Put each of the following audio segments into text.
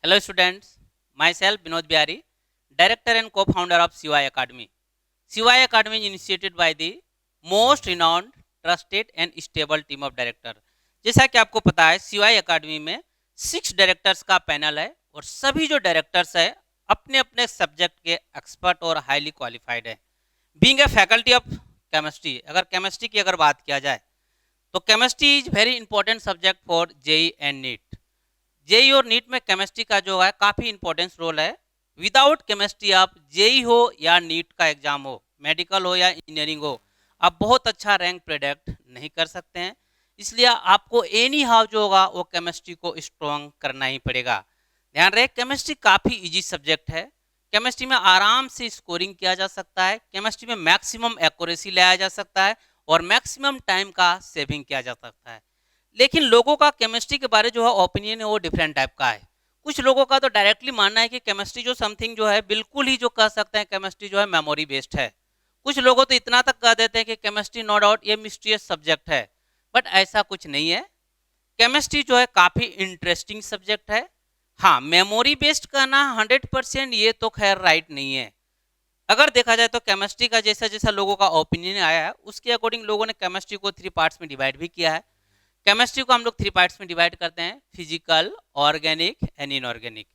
Hello students, myself Vinod Bihari, Director and Co-founder of CY Academy. CY Academy is initiated by the most renowned, trusted and stable team of director. जैसा कि आपको पता है CY Academy में 6 directors का panel है और सभी जो डायरेक्टर्स है अपने अपने सब्जेक्ट के एक्सपर्ट और हाईली क्वालिफाइड है. Being a faculty of chemistry, अगर केमिस्ट्री की अगर बात किया जाए तो chemistry is very important subject for JEE and NEET. JEE और नीट में केमिस्ट्री का जो है काफ़ी इंपॉर्टेंस रोल है. विदाउट केमिस्ट्री आप जेई हो या नीट का एग्जाम हो, मेडिकल हो या इंजीनियरिंग हो, आप बहुत अच्छा रैंक प्रेडिक्ट नहीं कर सकते हैं. इसलिए आपको एनी हाउ जो होगा वो केमिस्ट्री को स्ट्रॉन्ग करना ही पड़ेगा. ध्यान रहे, केमिस्ट्री काफ़ी इजी सब्जेक्ट है. केमिस्ट्री में आराम से स्कोरिंग किया जा सकता है. केमिस्ट्री में मैक्सिमम एक्यूरेसी लाया जा सकता है और मैक्सिमम टाइम का सेविंग किया जा सकता है. लेकिन लोगों का केमिस्ट्री के बारे जो है ओपिनियन है वो डिफरेंट टाइप का है. कुछ लोगों का तो डायरेक्टली मानना है कि केमिस्ट्री जो समथिंग जो है बिल्कुल ही जो कह सकते हैं केमिस्ट्री जो है मेमोरी बेस्ड है. कुछ लोगों तो इतना तक कह देते हैं कि केमिस्ट्री नो डाउट ये मिस्टीरियस सब्जेक्ट है. बट ऐसा कुछ नहीं है. केमिस्ट्री जो है काफ़ी इंटरेस्टिंग सब्जेक्ट है. हाँ, मेमोरी बेस्ड कहना 100% ये तो खैर राइट नहीं है. अगर देखा जाए तो केमिस्ट्री का जैसा जैसा लोगों का ओपिनियन आया है उसके अकॉर्डिंग लोगों ने केमिस्ट्री को 3 पार्ट्स में डिवाइड भी किया है. केमिस्ट्री को हम लोग 3 पार्ट्स में डिवाइड करते हैं, फिजिकल, ऑर्गेनिक एंड इनऑर्गेनिक.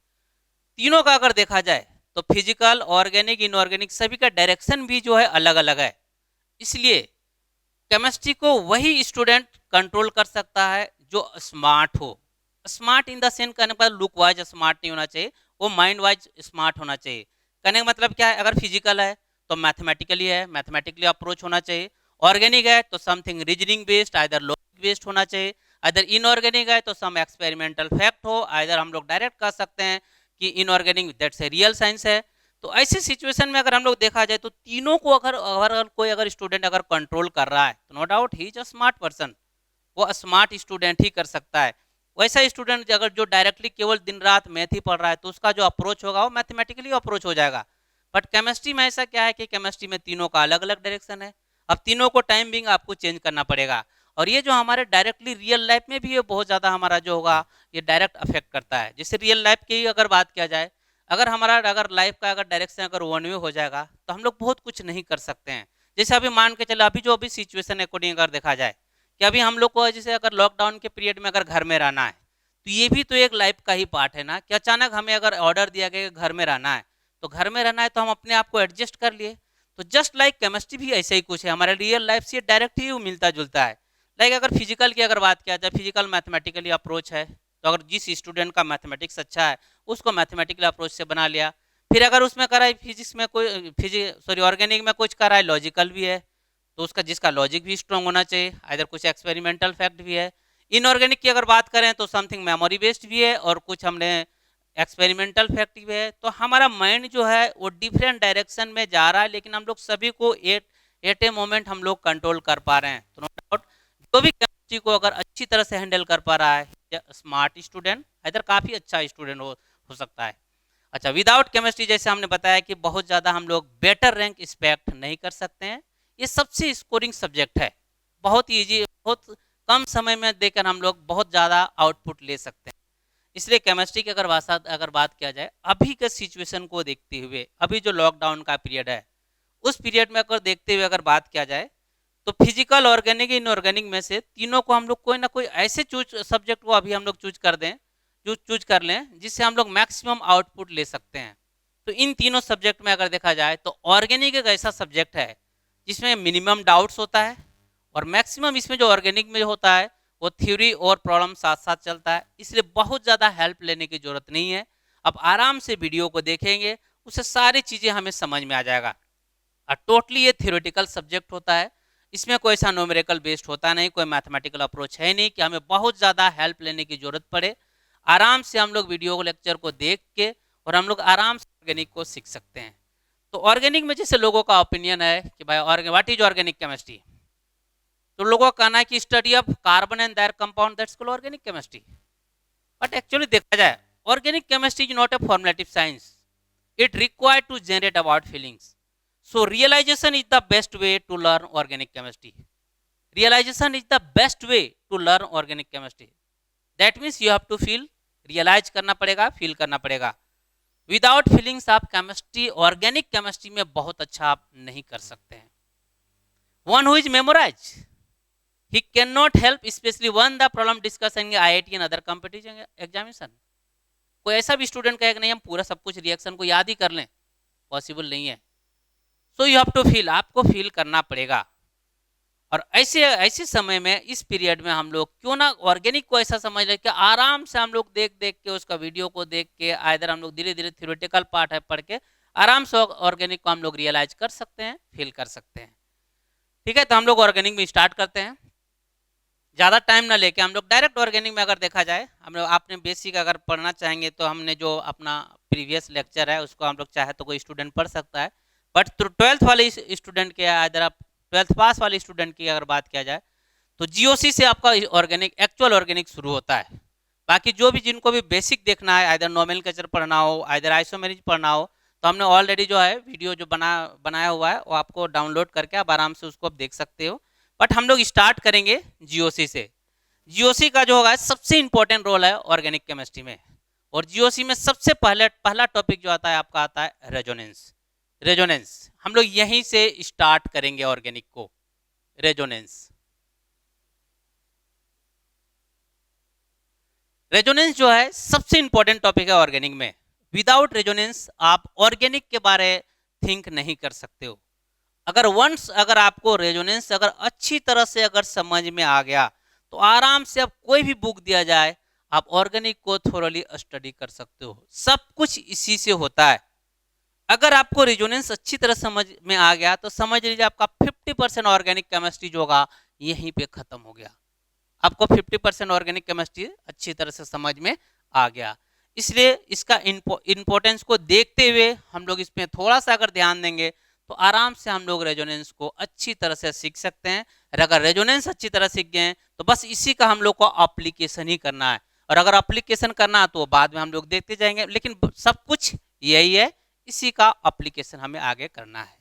तीनों का अगर देखा जाए तो फिजिकल, ऑर्गेनिक, इनऑर्गेनिक सभी का डायरेक्शन भी जो है अलग अलग है. इसलिए केमिस्ट्री को वही स्टूडेंट कंट्रोल कर सकता है जो स्मार्ट हो. स्मार्ट इन द सेंस कहने पर लुक वाइज स्मार्ट नहीं होना चाहिए, वो माइंड वाइज स्मार्ट होना चाहिए. कहने का मतलब क्या है, अगर फिजिकल है तो मैथमेटिकली है, मैथमेटिकली अप्रोच होना चाहिए. ऑर्गेनिक है तो something reasoning based, either logic based होना चाहिए. अदर इनऑर्गेनिक है तो सम एक्सपेरिमेंटल फैक्ट हो, आइदर हम लोग डायरेक्ट कह सकते हैं कि inorganic that's a real science है. तो ऐसी सिचुएशन में अगर हम लोग देखा जाए तो तीनों को अगर कोई अगर स्टूडेंट अगर कंट्रोल कर रहा है तो नो डाउट ही इज अ स्मार्ट पर्सन. वो स्मार्ट स्टूडेंट ही कर सकता है. वैसा स्टूडेंट अगर जो डायरेक्टली केवल दिन रात मैथ ही पढ़ रहा है तो उसका जो अप्रोच होगा वो मैथमेटिकली अप्रोच हो जाएगा. बट केमिस्ट्री में ऐसा क्या है कि केमिस्ट्री में तीनों का अलग अलग डायरेक्शन है. अब तीनों को टाइम बिंग आपको चेंज करना पड़ेगा. और ये जो हमारे डायरेक्टली रियल लाइफ में भी ये बहुत ज़्यादा हमारा जो होगा ये डायरेक्ट अफेक्ट करता है. जैसे रियल लाइफ की अगर बात किया जाए, अगर हमारा अगर लाइफ का अगर डायरेक्शन अगर वन वे हो जाएगा तो हम लोग बहुत कुछ नहीं कर सकते हैं. जैसे अभी मान के चलो, अभी जो अभी सिचुएशन अकॉर्डिंग अगर देखा जाए कि अभी हम लोग को जैसे अगर लॉकडाउन के पीरियड में अगर घर में रहना है तो ये भी तो एक लाइफ का ही पार्ट है ना कि अचानक हमें अगर ऑर्डर दिया गया कि घर में रहना है तो घर में रहना है तो हम अपने आप को एडजस्ट कर लिए. तो जस्ट लाइक केमिस्ट्री भी ऐसे ही कुछ है, हमारे रियल लाइफ से डायरेक्ट ही मिलता जुलता है. लाइक अगर फिजिकल की अगर बात किया जाए, फिजिकल मैथमेटिकली अप्रोच है तो अगर जिस स्टूडेंट का मैथमेटिक्स अच्छा है उसको मैथमेटिकल अप्रोच से बना लिया. फिर अगर उसमें करा है फिजिक्स में कोई ऑर्गेनिक में कुछ करा है लॉजिकल भी है तो उसका जिसका लॉजिक भी स्ट्रॉन्ग होना चाहिए, इधर कुछ एक्सपेरिमेंटल फैक्ट भी है. इनऑर्गेनिक की अगर बात करें तो समथिंग मेमोरी बेस्ड भी है और कुछ हमने एक्सपेरिमेंटल फैक्ट भी है. तो हमारा माइंड जो है वो डिफरेंट डायरेक्शन में जा रहा है, लेकिन हम लोग सभी को एट ए मोमेंट हम लोग कंट्रोल कर पा रहे हैं. तो नो डाउट जो भी केमिस्ट्री को अगर अच्छी तरह से हैंडल कर पा रहा है स्मार्ट स्टूडेंट, इधर काफ़ी अच्छा स्टूडेंट हो सकता है. अच्छा, विदाउट केमिस्ट्री जैसे हमने बताया कि बहुत ज़्यादा हम लोग बेटर रैंक एक्सपेक्ट नहीं कर सकते हैं. ये सबसे स्कोरिंग सब्जेक्ट है, बहुत ईजी, बहुत कम समय में देकर हम लोग बहुत ज़्यादा आउटपुट ले सकते हैं. इसलिए केमिस्ट्री की अगर बात किया जाए अभी के सिचुएशन को देखते हुए, अभी जो लॉकडाउन का पीरियड है उस पीरियड में अगर देखते हुए अगर बात किया जाए तो फिजिकल, ऑर्गेनिक, इनऑर्गेनिक में से तीनों को हम लोग कोई ना कोई ऐसे सब्जेक्ट को अभी हम लोग चूज कर लें जिससे हम लोग मैक्सिमम आउटपुट ले सकते हैं. तो इन तीनों सब्जेक्ट में अगर देखा जाए तो ऑर्गेनिक एक ऐसा सब्जेक्ट है जिसमें मिनिमम डाउट्स होता है और मैक्सिमम इसमें जो ऑर्गेनिक में होता है वो थ्योरी और प्रॉब्लम साथ साथ चलता है. इसलिए बहुत ज़्यादा हेल्प लेने की ज़रूरत नहीं है. अब आराम से वीडियो को देखेंगे उससे सारी चीज़ें हमें समझ में आ जाएगा. और टोटली ये थ्योरेटिकल सब्जेक्ट होता है, इसमें कोई ऐसा न्यूमेरिकल बेस्ड होता नहीं, कोई मैथमेटिकल अप्रोच है नहीं कि हमें बहुत ज़्यादा हेल्प लेने की ज़रूरत पड़े. आराम से हम लोग वीडियो लेक्चर को देख के और हम लोग आराम से ऑर्गेनिक को सीख सकते हैं. तो ऑर्गेनिक में जैसे लोगों का ओपिनियन है कि भाई व्हाट इज ऑर्गेनिक केमिस्ट्री, तो लोगों का कहना है कि study of carbon and their compound that's called organic chemistry. But actually देखा जाए organic chemistry is not a formative science, it required to generate about feelings. So realization is the best way to learn organic chemistry. Realization is the best way to learn organic chemistry. That means you have to feel realise करना पड़ेगा, feel करना पड़ेगा। Without feelings आप chemistry, organic chemistry में बहुत अच्छा आप नहीं कर सकते हैं। One who is memorise he cannot help especially when the problem discussed in IIT and other competition examination। कोई ऐसा भी स्टूडेंट कहेगा नहीं हम पूरा सब कुछ रिएक्शन को याद ही कर लें, पॉसिबल नहीं है। So you have to feel, आपको फील करना पड़ेगा। और ऐसे ऐसे समय में, इस पीरियड में हम लोग क्यों ना ऑर्गेनिक को ऐसा समझ ले कि आराम से हम लोग देख देख के उसका वीडियो को देख के, आइदर हम लोग धीरे धीरे थ्योरेटिकल पार्ट है पढ़ के आराम से ऑर्गेनिक को हम लोग रियलाइज कर सकते हैं, फील कर सकते हैं। ठीक है, तो हम लोग ऑर्गेनिक में स्टार्ट करते हैं। ज़्यादा टाइम ना लेके हम लोग डायरेक्ट ऑर्गेनिक में अगर देखा जाए, हम लोग आपने बेसिक अगर पढ़ना चाहेंगे तो हमने जो अपना प्रीवियस लेक्चर है उसको हम लोग चाहे तो कोई स्टूडेंट पढ़ सकता है। बट 12th वाले स्टूडेंट के, अगर आप 12th पास वाले स्टूडेंट की अगर बात किया जाए तो जीओसी से आपका ऑर्गेनिक, एक्चुअल ऑर्गेनिक शुरू होता है। बाकी जो भी जिनको भी बेसिक देखना है, आइदर नोमेनक्लेचर पढ़ना हो, आइदर आइसोमेरिज पढ़ना हो, तो हमने ऑलरेडी जो है वीडियो जो बनाया हुआ है वो आपको डाउनलोड करके आप आराम से उसको आप देख सकते हो। बट हम लोग स्टार्ट करेंगे जीओसी से। जीओसी का जो होगा सबसे इंपॉर्टेंट रोल है ऑर्गेनिक केमिस्ट्री में, और जीओसी में सबसे पहला टॉपिक जो आता है आपका आता है रेजोनेंस। रेजोनेंस हम लोग यहीं से स्टार्ट करेंगे ऑर्गेनिक को। रेजोनेंस, रेजोनेंस जो है सबसे इंपॉर्टेंट टॉपिक है ऑर्गेनिक में। विदाउट रेजोनेंस आप ऑर्गेनिक के बारे थिंक नहीं कर सकते हो। अगर आपको रेजोनेंस अगर अच्छी तरह से अगर समझ में आ गया तो आराम से आप कोई भी बुक दिया जाए आप ऑर्गेनिक को थोरली स्टडी कर सकते हो। सब कुछ इसी से होता है। अगर आपको रेजोनेंस अच्छी तरह समझ में आ गया तो समझ लीजिए आपका 50% ऑर्गेनिक केमिस्ट्री जो होगा यहीं पे खत्म हो गया। आपको 50% ऑर्गेनिक केमिस्ट्री अच्छी तरह से समझ में आ गया। इसलिए इसका इम्पोर्टेंस को देखते हुए हम लोग इसमें थोड़ा सा अगर ध्यान देंगे तो आराम से हम लोग रेजोनेंस को अच्छी तरह से सीख सकते हैं। और अगर रेजोनेंस अच्छी तरह सीख गए तो बस इसी का हम लोग को एप्लीकेशन ही करना है। और अगर एप्लीकेशन करना है तो बाद में हम लोग देखते जाएंगे, लेकिन सब कुछ यही है, इसी का एप्लीकेशन हमें आगे करना है।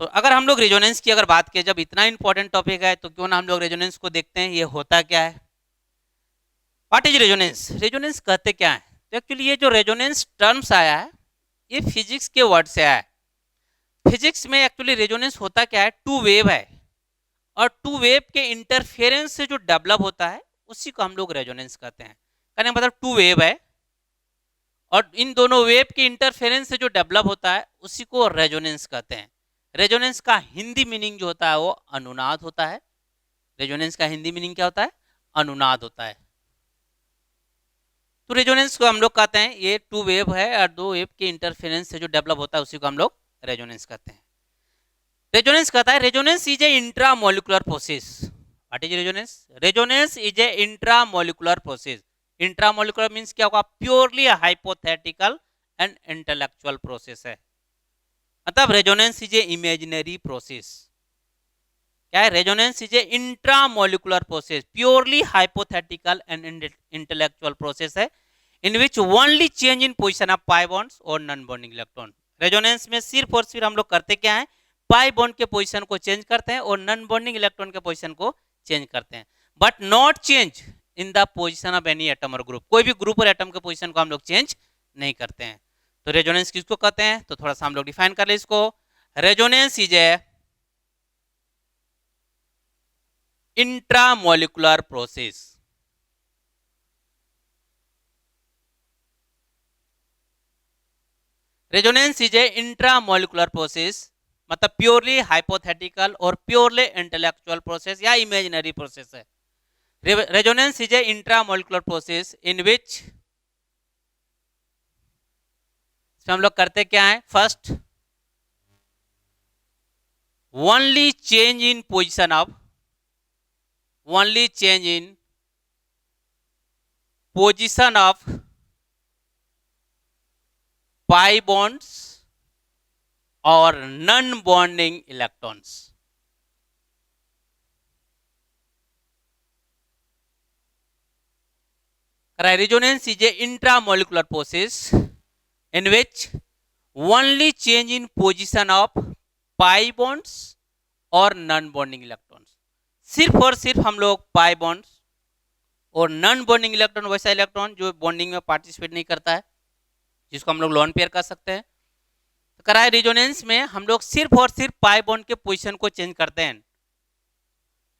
तो अगर हम लोग रेजोनेंस की अगर बात किए, जब इतना इंपॉर्टेंट टॉपिक है तो क्यों ना हम लोग रेजोनेंस को देखते हैं ये होता क्या है। What is resonance? रेजोनेंस कहते क्या है? तो एक्चुअली ये जो रेजोनेंस टर्म्स आया है ये फिजिक्स के वर्ड से आया है। फिजिक्स में एक्चुअली रेजोनेंस होता क्या है, टू वेव है, और टू वेव के इंटरफेरेंस से जो डेवलप होता है उसी को हम लोग रेजोनेंस कहते हैं। कहने का मतलब टू वेव है और इन दोनों वेव के इंटरफेरेंस से जो डेवलप होता है उसी को रेजोनेंस कहते हैं। रेजोनेंस का हिंदी मीनिंग जो होता है वो अनुनाद होता है। रेजोनेंस का हिंदी मीनिंग क्या होता है? अनुनाद होता है। तो रेजोनेंस को हम लोग कहते हैं ये टू वेव है और दो वेव के इंटरफेरेंस से जो डेवलप होता है उसी को हम लोग रेजोनेंस कहते हैं। रेजोनेंस कहता है resonance is a intramolecular process. What is resonance? Resonance is a intramolecular process. Intramolecular means क्या होगा? Purely hypothetical and intellectual process है। मतलब resonance is a imaginary process. क्या है? Resonance is a intramolecular process, purely hypothetical and intellectual process है in which only change in position of pi bonds और non bonding electron. Resonance में सिर्फ और सिर्फ हम लोग करते क्या है? पाई बॉन्ड के पोजीशन को चेंज करते हैं और नॉन बॉन्डिंग इलेक्ट्रॉन के पोजीशन को चेंज करते हैं, but not change in the position of any atom और ग्रुप। कोई भी ग्रुप और एटम के पोजीशन को हम लोग चेंज नहीं करते हैं। तो रेजोनेंस किसको कहते हैं? तो थोड़ा सा हम लोग डिफाइन कर ले इसको। Resonance is a intramolecular process. Resonance is a intramolecular process, मतलब प्योरली हाइपोथेटिकल और प्योरली इंटेलेक्चुअल प्रोसेस या इमेजिनरी प्रोसेस है। Resonance is a intramolecular process in which हम लोग करते क्या है? First only change in position of, only change in position of pi bonds और non bonding electrons. Resonance is a intramolecular process in which only change in position of pi bonds और non bonding electrons। सिर्फ और सिर्फ हम लोग पाई bonds और non bonding electron वैसा electron जो बॉन्डिंग में पार्टिसिपेट नहीं करता है, जिसको हम लोग लोन पेयर कर सकते हैं। तो कराए रेजोनेंस में हम लोग सिर्फ और सिर्फ पाई बॉन्ड के पोजीशन को चेंज करते हैं,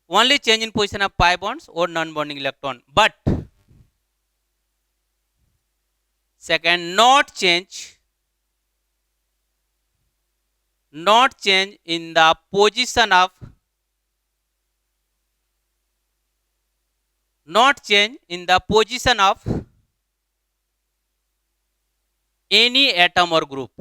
only change in position of pi bonds और non bonding electron, but second not change in the position of any atom or group।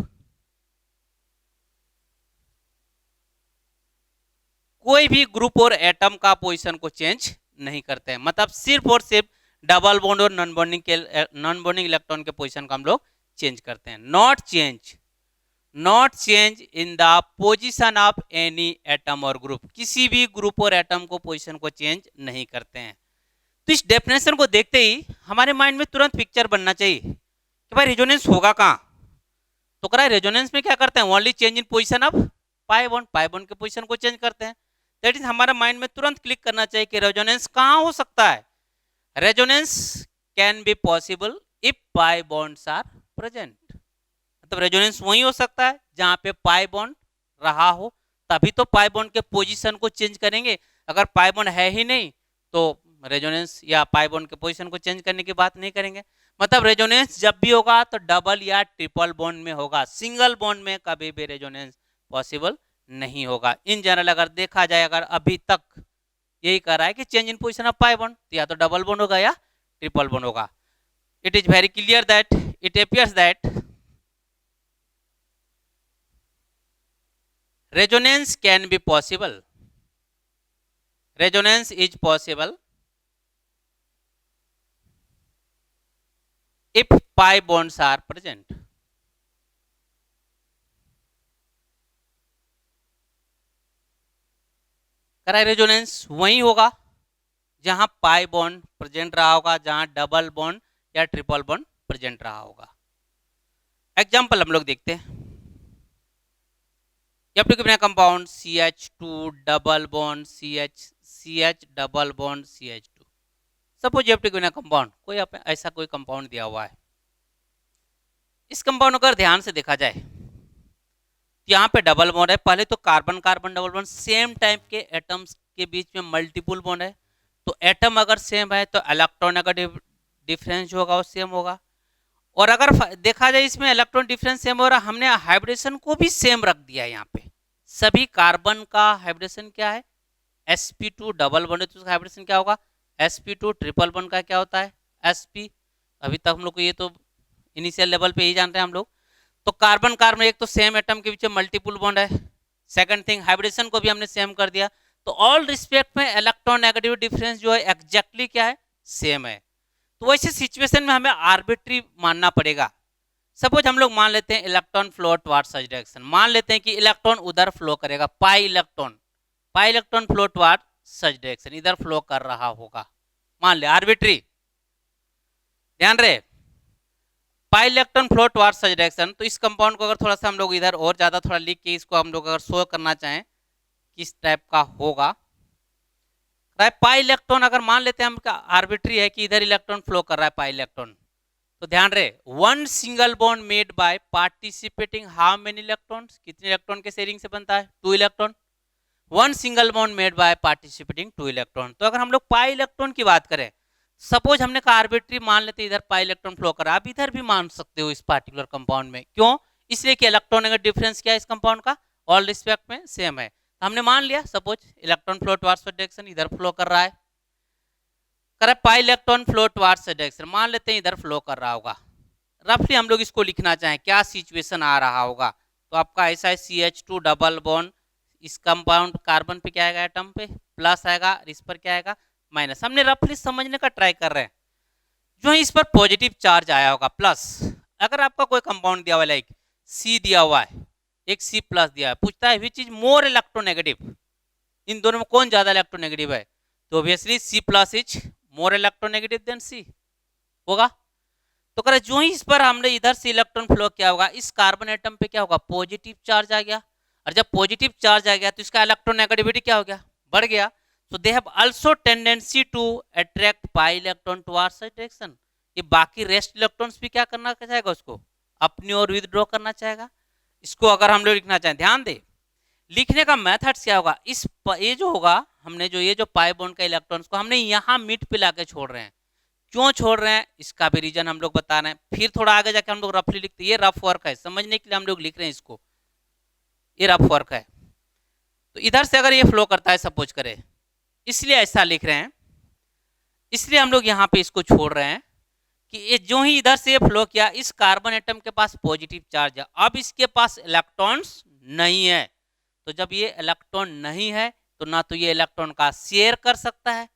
कोई भी ग्रुप और एटम का पोजीशन को चेंज नहीं करते हैं, मतलब सिर्फ और सिर्फ डबल बॉन्ड और नॉन बॉन्डिंग इलेक्ट्रॉन के पोजीशन को हम लोग चेंज करते हैं। Not change in the position of any atom और ग्रुप, किसी भी ग्रुप और एटम को पोजीशन को चेंज नहीं करते हैं। तो इस डेफिनेशन को देखते ही हमारे माइंड में तुरंत पिक्चर बनना चाहिए कि भाई रेजोनेंस होगा कहाँ। तो करा रेजोनेंस में क्या करते हैं, only change in position of pi bond के पोजीशन को चेंज करते हैं। दैट इज हमारा माइंड में तुरंत क्लिक करना चाहिए कि रेजोनेंस कहाँ हो सकता है। Resonance can be possible if pi bonds are present, मतलब रेजोनेंस वही हो सकता है जहां पे पाई बॉन्ड रहा हो, तभी तो पाई बॉन्ड के पोजीशन को चेंज करेंगे। अगर पाई बॉन्ड है ही नहीं तो रेजोनेंस या पाई बॉन्ड के पोजीशन को चेंज करने की बात नहीं करेंगे। मतलब रेजोनेंस जब भी होगा तो डबल या ट्रिपल बॉन्ड में होगा, सिंगल बॉन्ड में कभी भी रेजोनेंस पॉसिबल नहीं होगा। इन जनरल अगर देखा जाए, अगर अभी तक यही कर रहा है कि change in position of pi bond, तो या तो डबल बॉन्ड होगा या ट्रिपल बॉन्ड होगा। It is very clear that it appears that resonance can be possible, resonance is possible if pi bonds are present। करा रेजोनेंस वही होगा जहां पाई बॉन्ड प्रेजेंट रहा होगा, जहां डबल बॉन्ड या ट्रिपल बॉन्ड प्रेजेंट रहा होगा। एग्जांपल हम लोग देखते हैं। You have to give me a compound CH2 double bond CH double bond CH2। Suppose you have to give me a compound, कोई ऐसा कोई कंपाउंड दिया हुआ है। इस कंपाउंड को अगर ध्यान से देखा जाए, यहाँ पे डबल बॉन्ड है, पहले तो carbon carbon double bond, same type के एटम्स के बीच में मल्टीपल बॉन्ड है। तो एटम अगर सेम है तो इलेक्ट्रॉन अगर डिफरेंस जो होगा वो सेम होगा। और अगर देखा जाए इसमें इलेक्ट्रॉन डिफरेंस सेम हो रहा, हमने हाइब्रिडेशन को भी सेम रख दिया है। यहाँ पे सभी कार्बन का हाइब्रिडेशन क्या है, sp2 डबल बॉन्ड है तो उसका हाइब्रिडेशन क्या होगा sp2, ट्रिपल बॉन्ड का क्या होता है sp। अभी तक हम लोग को ये तो इनिशियल लेवल पे ही जान रहे हैं हम लोग। तो कार्बन कार्बन एक तो सेम एटम के बीच में मल्टीपल बॉन्ड है। सेकंड थिंग हाइब्रिडेशन को भी हमने सेम कर दिया, तो ऑल रिस्पेक्ट में इलेक्ट्रॉन नेगेटिव डिफरेंस जो है एग्जैक्टली क्या है, सेम है। तो वैसे सिचुएशन में हमें आर्बिट्री मानना पड़ेगा। सपोज हम लोग मान लेते हैं electron flow towards such direction, मान लेते हैं कि इलेक्ट्रॉन उधर फ्लो करेगा, pi electron flow towards such direction, इधर फ्लो कर रहा होगा, मान ले आर्बिट्री, ध्यान रहे pi electron flow towards such direction. तो इस कंपाउंड को अगर थोड़ा सा हम लोग इधर और ज्यादा थोड़ा लिख के इसको हम लोग अगर शो करना चाहें किस टाइप का होगा, पाई इलेक्ट्रॉन अगर मान लेते हैं हम आर्बिट्री है कि इधर इलेक्ट्रॉन फ्लो कर रहा है पाई इलेक्ट्रॉन, तो ध्यान रहे one single bond made by participating how many electrons, कितने इलेक्ट्रॉन के शेयरिंग से बनता है 2 electron. One single bond made by participating 2 electron. तो अगर हम लोग पाई इलेक्ट्रॉन की बात करें, सपोज हमने कहा आर्बिट्री मान लेते इधर पाई इलेक्ट्रॉन फ्लो कर रहा है, आप इधर भी मान सकते हो इस पार्टिकुलर कंपाउंड में। क्यों? इसलिए कि इलेक्ट्रॉन का डिफरेंस क्या है इस कंपाउंड का, ऑल रिस्पेक्ट में सेम है। तो हमने मान लिया suppose electron flow towards direction, इधर फ्लो कर रहा है, करे pi electron flow towards direction, मान लेते हैं इधर फ्लो कर रहा होगा। रफली हम लोग इसको लिखना चाहें क्या सिचुएशन आ रहा होगा, तो आपका ऐसा है CH2 डबल बॉन्ड, इस कंपाउंड कार्बन पे क्या आएगा, एटम पे प्लस आएगा, इस पर क्या आएगा माइनस। हमने रफली समझने का ट्राई कर रहे हैं। जो इस पर पॉजिटिव चार्ज आया होगा प्लस, अगर आपका कोई कंपाउंड दिया हुआ लाइक C दिया हुआ है, एक C प्लस दिया है, पूछता है विच इज मोर इलेक्ट्रोनेगेटिव, इन दोनों में कौन ज्यादा इलेक्ट्रोनेगेटिव है, तो obviously C plus is more electronegative than C होगा। तो करे जो ही इस पर हमने इधर से इलेक्ट्रॉन फ्लो किया होगा, इस कार्बन एटम पे क्या होगा पॉजिटिव चार्ज आ गया, और जब पॉजिटिव चार्ज आ गया तो इसका इलेक्ट्रोनेगेटिविटी क्या हो गया, बढ़ गया। So they have also tendency to attract pi electron towards such direction. ये बाकी रेस्ट इलेक्ट्रॉन्स भी क्या करना चाहेगा, उसको अपनी ओर विथड्रॉ करना चाहेगा। इसको अगर हम लोग लिखना चाहें, ध्यान दे लिखने का मेथड क्या होगा, ये जो होगा, हमने जो ये जो पाई बॉन्ड का इलेक्ट्रॉन्स को हमने यहाँ मिड पे लाके छोड़ रहे हैं। क्यों छोड़ रहे हैं इसका भी रीजन हम लोग बता रहे हैं, फिर थोड़ा आगे जाके हम लोग रफली लिखते हैं। ये रफ वर्क है, समझने के लिए हम लोग लिख रहे हैं इसको, ये रफ वर्क है। तो इधर से अगर ये फ्लो करता है सपोज करें, इसलिए ऐसा लिख रहे हैं, इसलिए हम लोग यहाँ पे इसको छोड़ रहे हैं कि ये जो ही इधर से फ्लो किया, इस कार्बन एटम के पास पॉजिटिव चार्ज है, अब इसके पास इलेक्ट्रॉन्स नहीं है। तो जब ये इलेक्ट्रॉन नहीं है तो ना तो ये इलेक्ट्रॉन का शेयर कर सकता है,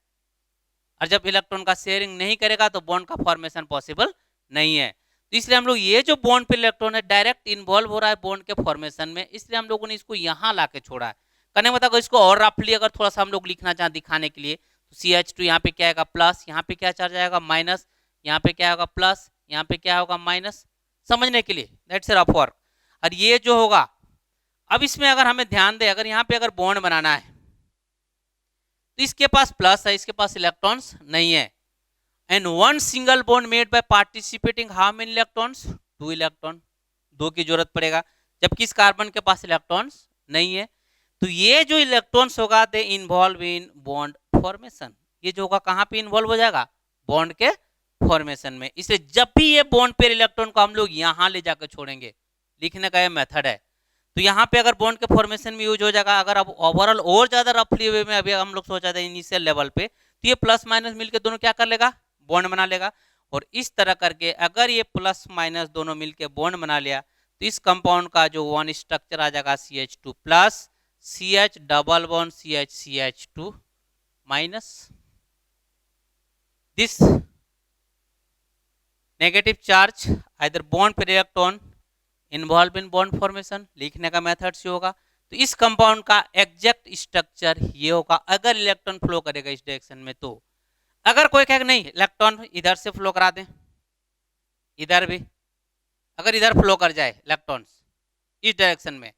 और जब इलेक्ट्रॉन का शेयरिंग नहीं करेगा तो बॉन्ड का फॉर्मेशन पॉसिबल नहीं है। तो इसलिए हम लोग ये जो बॉन्ड पे इलेक्ट्रॉन है डायरेक्ट इन्वॉल्व हो रहा है बॉन्ड के फॉर्मेशन में, इसलिए हम लोगों ने इसको यहाँ ला के छोड़ा है। कहने मतलब इसको और रफली अगर थोड़ा सा हम लोग लिखना चाहें दिखाने के लिए, तो CH2 यहाँ पे क्या आएगा प्लस, यहाँ पे क्या चार्ज आएगा माइनस, यहाँ पे क्या होगा प्लस, यहाँ पे क्या होगा माइनस, समझने के लिए दैट्स रफ वर्क। और ये जो होगा, अब इसमें अगर हमें ध्यान दे, अगर यहाँ पे अगर बॉन्ड बनाना है तो इसके पास प्लस है, इसके पास इलेक्ट्रॉन्स नहीं है, and one single bond made by participating how many electrons, 2 electron, 2 की जरूरत पड़ेगा, जबकि इस कार्बन के पास इलेक्ट्रॉन्स नहीं है। तो ये जो इलेक्ट्रॉन्स होगा they involve in bond formation, ये जो होगा कहाँ पे इन्वॉल्व हो जाएगा, बॉन्ड के फॉर्मेशन में। इसलिए जब भी ये बॉन्ड पेयर इलेक्ट्रॉन को हम लोग यहाँ ले जाकर छोड़ेंगे, लिखने का ये मेथड है, तो यहाँ पे अगर बॉन्ड के फॉर्मेशन में यूज हो जाएगा। अगर अब ओवरऑल और ज्यादा रफली वे में अभी हम लोग सोचा था इनिशियल लेवल पे, तो ये प्लस माइनस मिलके दोनों क्या कर लेगा, बॉन्ड बना लेगा। और इस तरह करके अगर ये प्लस माइनस दोनों मिलके बॉन्ड बना लिया, तो इस कंपाउंड का जो वन स्ट्रक्चर आ जाएगा CH2 plus, CH double bond CH CH2 minus, this negative charge either bond pair electron involve in bond formation, लिखने का मेथड से होगा। तो इस कंपाउंड का एग्जैक्ट स्ट्रक्चर ये होगा अगर इलेक्ट्रॉन फ्लो करेगा इस डायरेक्शन में। तो अगर कोई कहे नहीं इलेक्ट्रॉन इधर से फ्लो करा दें, इधर भी अगर इधर फ्लो कर जाए इलेक्ट्रॉन्स इस डायरेक्शन में,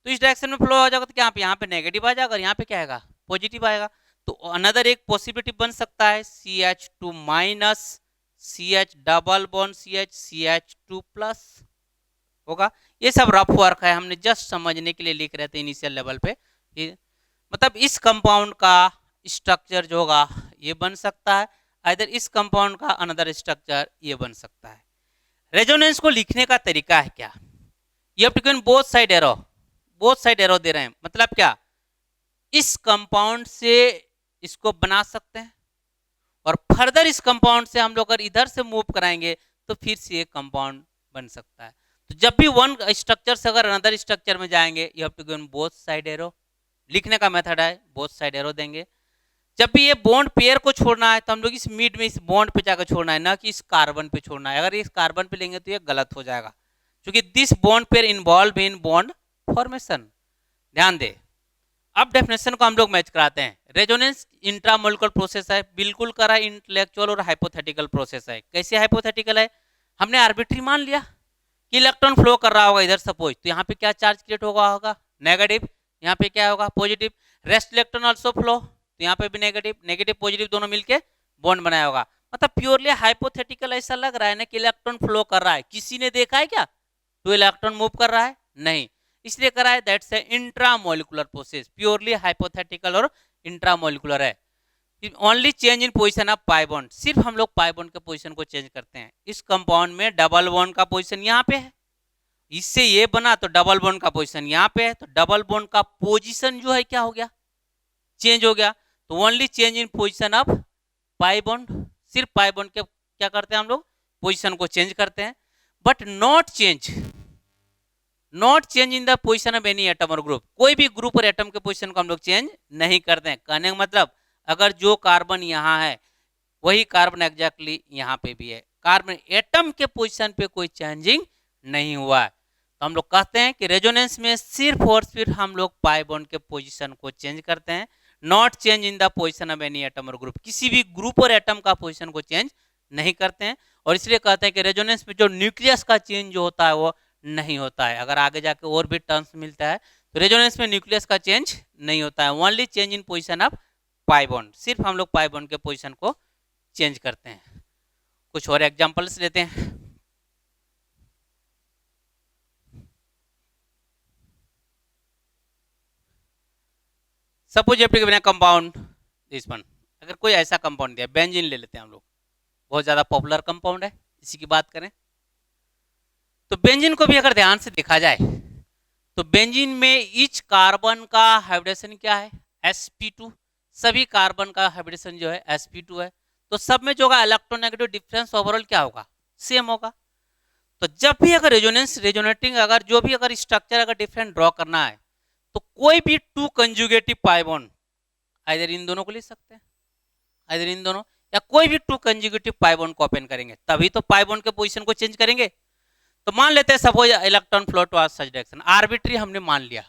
तो इस डायरेक्शन में फ्लो हो जाएगा, तो क्या यहाँ पे नेगेटिव आ जाएगा और यहाँ पे क्या आएगा पॉजिटिव आएगा। तो अनदर एक पॉसिबिलिटी बन सकता है CH2 minus CH double bond CH CH2 plus होगा। ये सब रफ वर्क है, हमने जस्ट समझने के लिए लिख रहे थे इनिशियल लेवल पे। ये मतलब इस कंपाउंड का स्ट्रक्चर जो होगा ये बन सकता है, आइदर इस कंपाउंड का अनदर स्ट्रक्चर ये बन सकता है। रेजोनेंस को लिखने का तरीका है क्या, ये both side arrow, both side arrow दे रहे हैं, मतलब क्या इस कंपाउंड से इसको बना सकते हैं और फर्दर इस कंपाउंड से हम लोग अगर इधर से मूव कराएंगे तो फिर से एक कंपाउंड बन सकता है। तो जब भी वन स्ट्रक्चर से अगर अनदर स्ट्रक्चर में जाएंगे you have to give both side arrow, लिखने का मेथड है बोथ साइड एरो देंगे। जब भी ये बॉन्ड पेयर को छोड़ना है तो हम लोग इस मिड में इस बॉन्ड पे जाकर छोड़ना है, ना कि इस कार्बन पे छोड़ना है। अगर इस कार्बन पे लेंगे तो ये गलत हो जाएगा, क्योंकि this bond pair involve in bond formation. ध्यान दे, अब डेफिनेशन को हम लोग मैच कराते हैं। रेजोनेंस इंट्रामोलिकुलर प्रोसेस है, बिल्कुल करा इंटेलेक्चुअल और हाइपोथेटिकल प्रोसेस है। कैसे हाइपोथेटिकल है, हमने आर्बिट्री मान लिया कि इलेक्ट्रॉन फ्लो कर रहा होगा इधर सपोज, तो यहाँ पे क्या चार्ज क्रिएट होगा नेगेटिव, यहाँ पे क्या होगा positive. Rest electron also flow, तो यहाँ पे भी नेगेटिव नेगेटिव पॉजिटिव दोनों मिलके बॉन्ड बनाया होगा। मतलब प्योरली हाइपोथेटिकल ऐसा लग रहा है ना कि इलेक्ट्रॉन फ्लो कर रहा है। किसी ने देखा है क्या तो इलेक्ट्रॉन मूव कर रहा है? नहीं, इसलिए करा है that's a intramolecular process, purely hypothetical और इंट्रामोलिकुलर है। Only change in position of pi bond, सिर्फ हम लोग पाई बॉन्ड के पोजीशन को चेंज करते हैं। इस कंपाउंड में डबल बॉन्ड का पोजीशन यहाँ पे है, इससे ये बना तो डबल बॉन्ड का पोजीशन यहाँ पे है, तो डबल बॉन्ड का पोजीशन जो है क्या हो गया चेंज हो गया। तो only change in position of pi bond, सिर्फ पाई बॉन्ड के क्या करते हैं हम लोग पोजीशन को चेंज करते हैं, but not change in the position of any atom और ग्रुप। कोई भी ग्रुप और एटम के पोजीशन को हम लोग चेंज नहीं करते हैं। कहने का मतलब अगर जो कार्बन यहाँ है वही कार्बन एग्जैक्टली यहाँ पे भी है, कार्बन एटम के पोजीशन पे कोई चेंजिंग नहीं हुआ है। तो हम लोग कहते हैं कि रेजोनेंस में सिर्फ और सिर्फ हम लोग पाई बॉन्ड के पोजीशन को चेंज करते हैं, not change in the position of any atom और ग्रुप। किसी भी ग्रुप और एटम का पोजीशन को चेंज नहीं करते हैं, और इसलिए कहते हैं कि रेजोनेंस में जो न्यूक्लियस का चेंज जो होता है वो नहीं होता है। अगर आगे जाके और भी टर्म्स मिलता है तो रेजोनेंस में न्यूक्लियस का चेंज नहीं होता है, only change in position of pi bond, सिर्फ हम लोग पाई बॉन्ड के पोजीशन को चेंज करते हैं। कुछ और एग्जांपल्स लेते हैं। सपोज कंपाउंड दिस वन, अगर कोई ऐसा कंपाउंड दिया, बेंजीन ले लेते हैं हम लोग, बहुत ज्यादा पॉपुलर कंपाउंड है, इसी की बात करें तो बेंजीन को भी अगर ध्यान से देखा जाए तो बेंजीन में ईच कार्बन का हाइब्रिडेशन क्या है, sp2, सभी कार्बन का हाइब्रिडेशन जो है sp2 है, तो सब में जो होगा इलेक्ट्रोनेगेटिव डिफरेंस ओवरऑल क्या होगा, सेम होगा। तो जब भी अगर रेजोनेटिंग अगर जो भी अगर स्ट्रक्चर अगर डिफरेंट ड्रॉ करना है तो कोई भी two conjugative pi bond either इन दोनों को ले सकते हैं, आइदर इन दोनों, या कोई भी टू कंजुगेटिव पाई बॉन्ड को ओपन करेंगे तभी तो पाई बॉन्ड के पोजीशन को चेंज करेंगे। तो मान लेते हैं suppose electron flow towards such direction, arbitrary हमने मान लिया,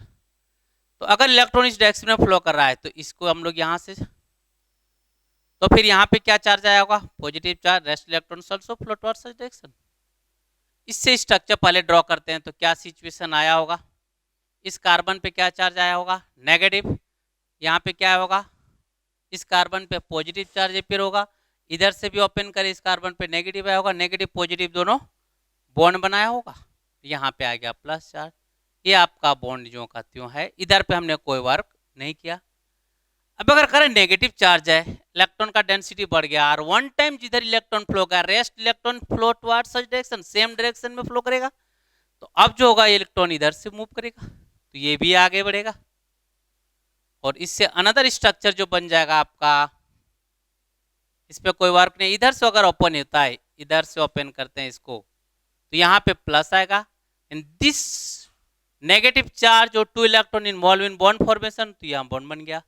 तो अगर इलेक्ट्रॉन इस डायरेक्शन में फ्लो कर रहा है तो इसको हम लोग यहां से, तो फिर यहाँ पे क्या चार्ज आया होगा, positive charge, rest electron also flow towards such direction. इससे स्ट्रक्चर पहले ड्रॉ करते हैं तो क्या सिचुएशन आया होगा, इस कार्बन पे क्या चार्ज आया होगा, नेगेटिव, यहाँ पे क्या होगा, इस कार्बन पे पॉजिटिव चार्ज अपेयर होगा, इधर से भी ओपन करें इस कार्बन पे नेगेटिव आया होगा, नेगेटिव पॉजिटिव दोनों बॉन्ड बनाया होगा, यहाँ पे आ गया प्लस चार्ज, ये आपका बॉन्ड जो का त्यों है, इधर पे हमने कोई वर्क नहीं किया। अब अगर करें नेगेटिव चार्ज है, इलेक्ट्रॉन का डेंसिटी बढ़ गया और वन टाइम जिधर इलेक्ट्रॉन फ्लो कर, rest electron flow towards such direction, same direction में फ्लो करेगा, तो अब जो होगा इलेक्ट्रॉन इधर से मूव करेगा तो ये भी आगे बढ़ेगा और इससे अनदर स्ट्रक्चर जो बन जाएगा आपका, इस पे कोई वर्क नहीं, इधर से अगर ओपन होता है, इधर से ओपन करते हैं इसको तो यहाँ पे प्लस आएगा, इन दिस नेगेटिव चार्ज और two electron involve in bond formation, तो यहाँ बॉन्ड बन गया।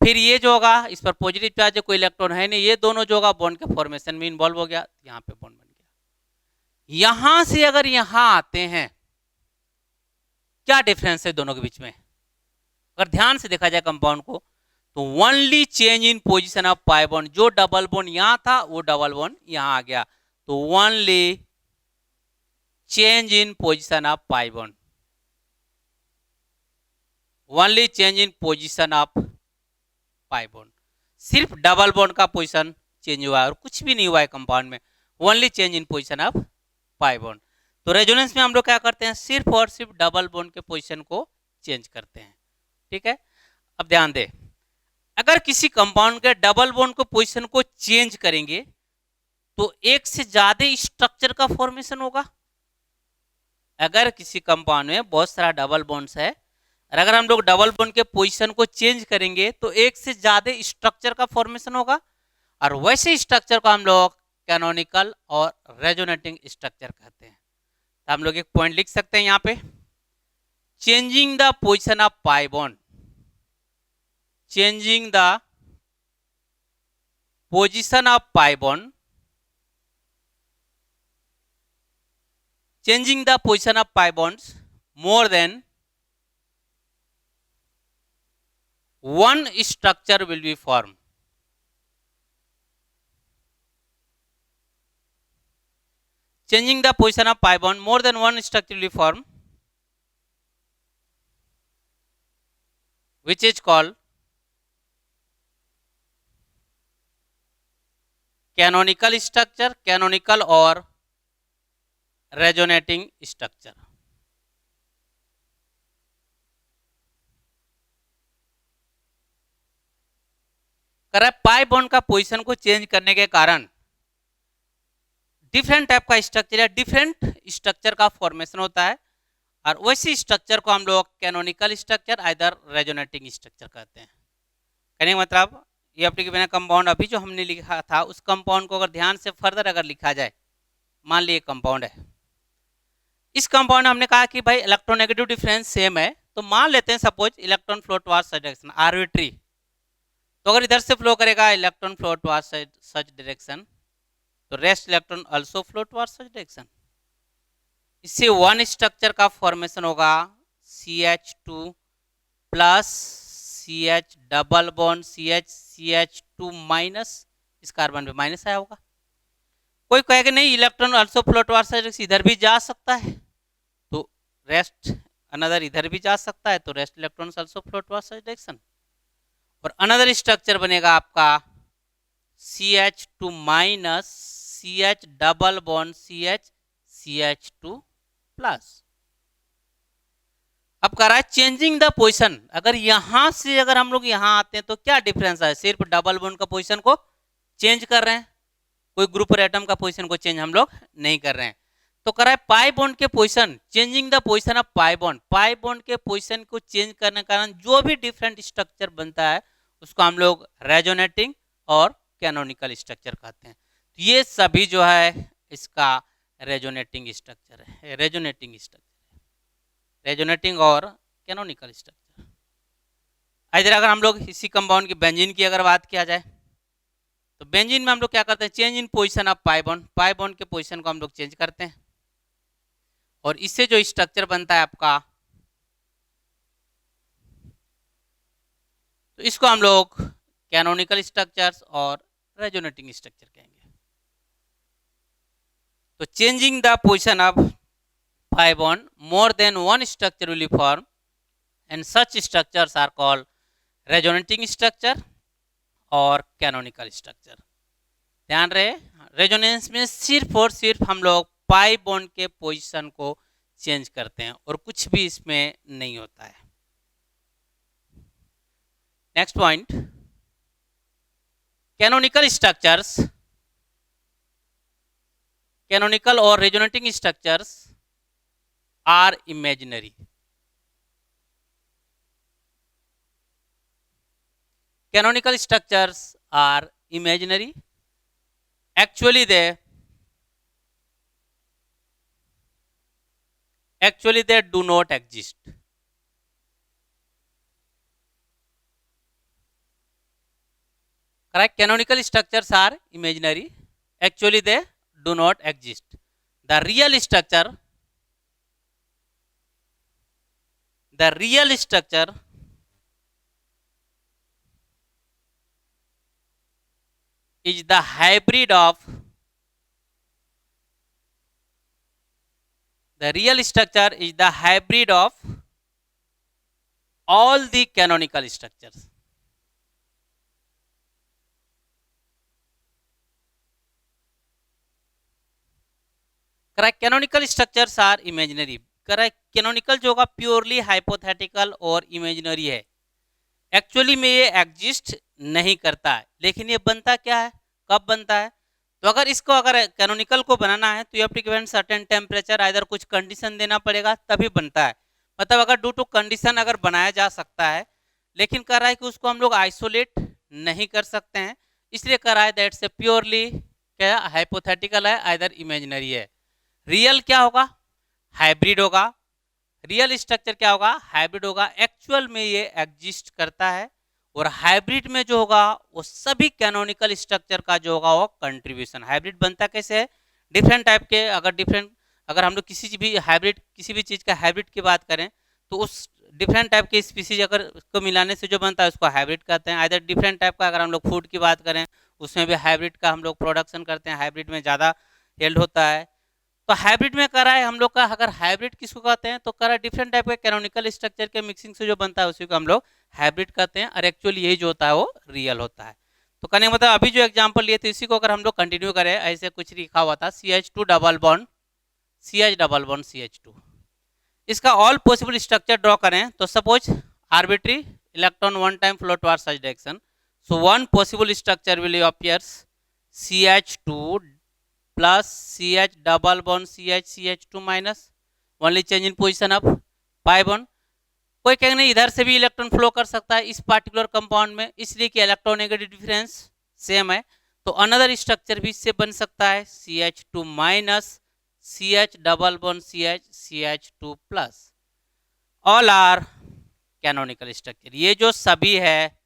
फिर ये जो होगा इस पर पॉजिटिव चार्ज है, कोई इलेक्ट्रॉन है नहीं, ये दोनों जो होगा बॉन्ड के फॉर्मेशन में इन्वॉल्व हो गया, यहाँ पे बॉन्ड बन गया। यहां से अगर यहाँ आते हैं, क्या डिफरेंस है दोनों के बीच में, अगर ध्यान से देखा जाए कंपाउंड को तो only change in position of pi bond, जो डबल बॉन्ड यहां था वो डबल बॉन्ड यहां आ गया, तो only change in position of pi bond, only change in position of pi bond, सिर्फ डबल बॉन्ड का पोजीशन चेंज हुआ है और कुछ भी नहीं हुआ है कंपाउंड में, only change in position of pi bond. तो रेजोनेंस में हम लोग क्या करते हैं, सिर्फ और सिर्फ डबल बॉन्ड के पोजीशन को चेंज करते हैं, ठीक है। अब ध्यान दे, अगर किसी कंपाउंड के डबल बॉन्ड को पोजीशन को चेंज करेंगे तो एक से ज्यादा स्ट्रक्चर का फॉर्मेशन होगा। अगर किसी कंपाउंड में बहुत सारा डबल बॉन्ड्स है और अगर हम लोग डबल बॉन्ड के पोजीशन को चेंज करेंगे तो एक से ज्यादा स्ट्रक्चर का फॉर्मेशन होगा, और वैसे स्ट्रक्चर को हम लोग कैनोनिकल और रेजोनेटिंग स्ट्रक्चर कहते हैं। तो हम लोग एक पॉइंट लिख सकते हैं यहाँ पे, changing the position of pi bond, changing the position of pi bond, changing the position of pi bonds more than one structure will be formed. Changing the position of pi bond more than one structure will be formed, which is called canonical structure, canonical और resonating structure. Pi bond का position को change करने के कारण different type का structure या different structure का formation होता है, और वैसी स्ट्रक्चर को हम लोग canonical structure either resonating structure कहते हैं। कहने का मतलब ये अपने कंपाउंड अभी जो हमने लिखा था उस कंपाउंड को अगर ध्यान से फर्दर अगर लिखा जाए, मान लीजिए कंपाउंड है, इस कंपाउंड में हमने कहा कि भाई इलेक्ट्रोनेगेटिव डिफरेंस सेम है, तो मान लेते हैं suppose electron flow towards such direction, arbitrary, तो अगर इधर से फ्लो करेगा electron flow towards such direction, तो rest electron also flow towards such direction, इससे वन स्ट्रक्चर का फॉर्मेशन होगा CH2 plus CH double bond CH2 minus, इस कार्बन पे माइनस आया होगा। कोई कहेगा नहीं electron also flow towards such direction, इधर भी जा सकता है, तो रेस्ट अनदर इधर भी जा सकता है, तो rest electron also flow towards such direction, और अनदर स्ट्रक्चर बनेगा आपका CH2 minus CH double bond CH2 plus. अब कह रहा है चेंजिंग द पोजीशन, अगर यहां से अगर हम लोग यहां आते हैं तो क्या डिफरेंस है, सिर्फ डबल बॉन्ड का पोजीशन को चेंज कर रहे हैं, कोई ग्रुप और एटम का पोजीशन को चेंज हम लोग नहीं कर रहे हैं। तो कह रहा है पाई बॉन्ड के position, changing the position of pi bond के पोजीशन को चेंज करने के कारण जो भी डिफरेंट स्ट्रक्चर बनता है उसको हम लोग रेजोनेटिंग और कैनोनिकल स्ट्रक्चर कहते हैं। तो ये सभी जो है इसका रेजोनेटिंग स्ट्रक्चर है, रेजोनेटिंग और कैनोनिकल स्ट्रक्चर। इधर अगर हम लोग इसी कंपाउंड की बेंजीन की अगर बात किया जाए तो बेंजीन में हम लोग क्या करते हैं, change in position of pi bond के पोजीशन को हम लोग चेंज करते हैं और इससे जो स्ट्रक्चर बनता है आपका, तो इसको हम लोग कैनोनिकल स्ट्रक्चर्स और रेजोनेटिंग स्ट्रक्चर कहेंगे। तो changing the position of pi bond more than one structure will form and such structures are called resonating structure और कैनोनिकल स्ट्रक्चर। ध्यान रहे, रेजोनेंस में सिर्फ और सिर्फ हम लोग पाई बॉन्ड के पोजीशन को चेंज करते हैं और कुछ भी इसमें नहीं होता है। Next point, canonical structures, canonical और resonating structures are imaginary. Canonical structures are imaginary. Actually they do not exist. Correct? Canonical structures are imaginary. Actually they do not exist. The real structure is the hybrid of all the canonical structures. Correct? Canonical structures are imaginary. Correct, canonical जो होगा purely hypothetical और imaginary है, actually में ये exist नहीं करता है, लेकिन ये बनता क्या है, कब बनता है, तो अगर इसको अगर कैनोनिकल को बनाना है तो you have to given certain temperature, either कुछ कंडीशन देना पड़ेगा तभी बनता है। मतलब अगर ड्यू टू कंडीशन अगर बनाया जा सकता है, लेकिन कह रहा है कि उसको हम लोग आइसोलेट नहीं कर सकते हैं, इसलिए कह रहा है दैट्स ए प्योरली क्या हाइपोथेटिकल है, आइदर इमेजिनरी है। रियल क्या होगा, हाइब्रिड होगा। रियल स्ट्रक्चर क्या होगा, हाइब्रिड होगा। एक्चुअल में ये एग्जिस्ट करता है और हाइब्रिड में जो होगा वो सभी कैनोनिकल स्ट्रक्चर का जो होगा वो कंट्रीब्यूशन। हाइब्रिड बनता कैसे है, डिफरेंट टाइप के, अगर हम लोग किसी भी हाइब्रिड, किसी भी चीज़ का हाइब्रिड की बात करें तो उस डिफरेंट टाइप के स्पीसीज अगर को मिलाने से जो बनता है उसको हाइब्रिड कहते हैं। आइदर डिफरेंट टाइप का, अगर हम लोग फूड की बात करें उसमें भी हाइब्रिड का हम लोग प्रोडक्शन करते हैं, हाइब्रिड में ज़्यादा हेल्ड होता है। तो हाइब्रिड में करा है हम लोग का, अगर हाइब्रिड किसको कहते हैं तो करा डिफरेंट टाइप के कैनोनिकल स्ट्रक्चर के मिक्सिंग से जो बनता है उसी को हम लोग हाइब्रिड कहते हैं, और एक्चुअली यही जो होता है वो रियल होता है। तो कहने का मतलब अभी जो एग्जांपल लिए थे इसी को अगर हम लोग कंटिन्यू करें, ऐसे कुछ लिखा हुआ था CH2 डबल बॉन्ड CH2, इसका ऑल पॉसिबल स्ट्रक्चर ड्रॉ करें तो suppose arbitrary electron one time flow towards such direction, so one possible structure will appears CH2 plus CH double bond CH2 minus, only change in position of pi bond। कोई कहेंगे नहीं इधर से भी electron flow कर सकता है इस पार्टिकुलर कंपाउंड में, इसलिए कि इलेक्ट्रोनेगेटिव डिफरेंस सेम है, तो अनदर स्ट्रक्चर भी इससे बन सकता है CH2 minus CH double bond CH2 plus. All are canonical structure, ये जो सभी है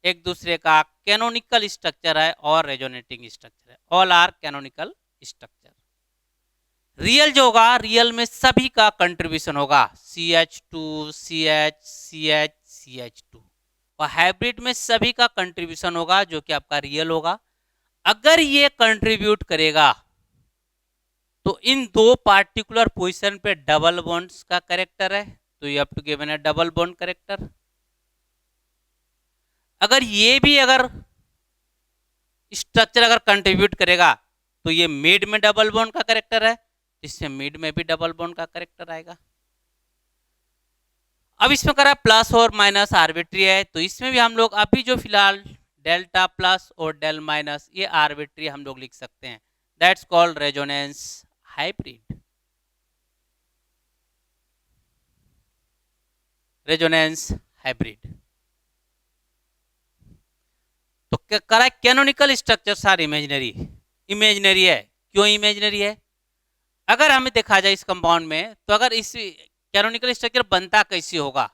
एक दूसरे का कैनोनिकल स्ट्रक्चर है और रेजोनेटिंग स्ट्रक्चर है, all are canonical structure. Real जो होगा, रियल में सभी का कंट्रीब्यूशन होगा CH2 CH2, और हाइब्रिड में सभी का कंट्रीब्यूशन होगा जो कि आपका रियल होगा। अगर ये कंट्रीब्यूट करेगा तो इन दो पार्टिकुलर पोजीशन पे डबल बॉन्ड्स का कैरेक्टर है, तो you have to given a double bond character. अगर ये भी अगर स्ट्रक्चर अगर कंट्रीब्यूट करेगा तो ये मिड में डबल बॉन्ड का करेक्टर है, इससे मिड में भी डबल बॉन्ड का करेक्टर आएगा। अब इसमें करा प्लस और माइनस आर्बिट्री है, तो इसमें भी हम लोग अभी जो फिलहाल डेल्टा प्लस और डेल माइनस ये आर्बिट्री हम लोग लिख सकते हैं, that's called resonance hybrid. Resonance hybrid तो क्या करा, canonical structures are imaginary. Imaginary है, क्यों इमेजिनरी है? अगर हमें देखा जाए इस कंपाउंड में, तो अगर इस कैनोनिकल स्ट्रक्चर बनता कैसे होगा,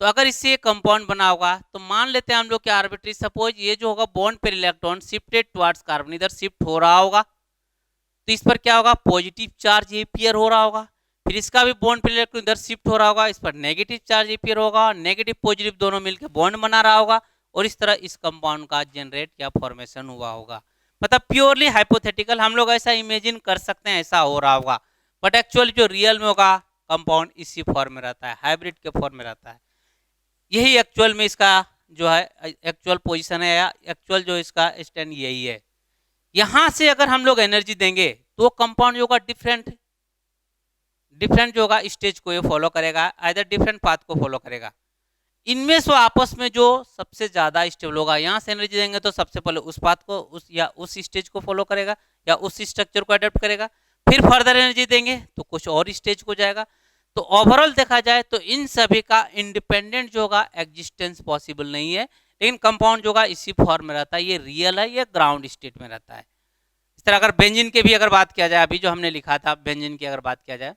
तो अगर इससे एक कंपाउंड बना होगा तो मान लेते हैं हम लोग कि आर्बिट्री सपोज ये जो होगा बॉन्ड पर इलेक्ट्रॉन शिफ्टेड टुवर्ड्स कार्बन, इधर शिफ्ट हो रहा होगा, तो इस पर क्या होगा, पॉजिटिव चार्ज एपियर हो रहा होगा। फिर इसका भी बॉन्ड पर इलेक्ट्रॉन इधर शिफ्ट हो रहा होगा, इस पर नेगेटिव चार्ज एपियर होगा, नेगेटिव पॉजिटिव दोनों मिलकर बॉन्ड बना रहा होगा, और इस तरह इस कंपाउंड का जनरेट या फॉर्मेशन हुआ होगा। मतलब प्योरली हाइपोथेटिकल हम लोग ऐसा इमेजिन कर सकते हैं ऐसा हो रहा होगा, बट एक्चुअली जो रियल में होगा कंपाउंड इसी फॉर्म में रहता है, हाइब्रिड के फॉर्म में रहता है। यही एक्चुअल में इसका जो है एक्चुअल पोजीशन है, या एक्चुअल जो इसका स्टैंड यही है। यहां से अगर हम लोग एनर्जी देंगे तो कंपाउंड जो होगा डिफरेंट जो होगा स्टेज को ये फॉलो करेगा, आइदर डिफरेंट पाथ को फॉलो करेगा। इनमें से आपस में जो सबसे ज्यादा स्टेबल होगा, यहाँ से एनर्जी देंगे तो सबसे पहले उस पाथ को उस स्टेज को फॉलो करेगा या उस स्ट्रक्चर को अडेप्ट करेगा, फिर फर्दर एनर्जी देंगे तो कुछ और स्टेज को जाएगा। तो ओवरऑल देखा जाए तो इन सभी का इंडिपेंडेंट जो होगा एग्जिस्टेंस पॉसिबल नहीं है, लेकिन कंपाउंड जो होगा इसी फॉर्म में रहता है, ये रियल है, ये ग्राउंड स्टेट में रहता है। इस तरह अगर बेंजीन के भी अगर बात किया जाए, अभी जो हमने लिखा था बेंजीन की अगर बात किया जाए,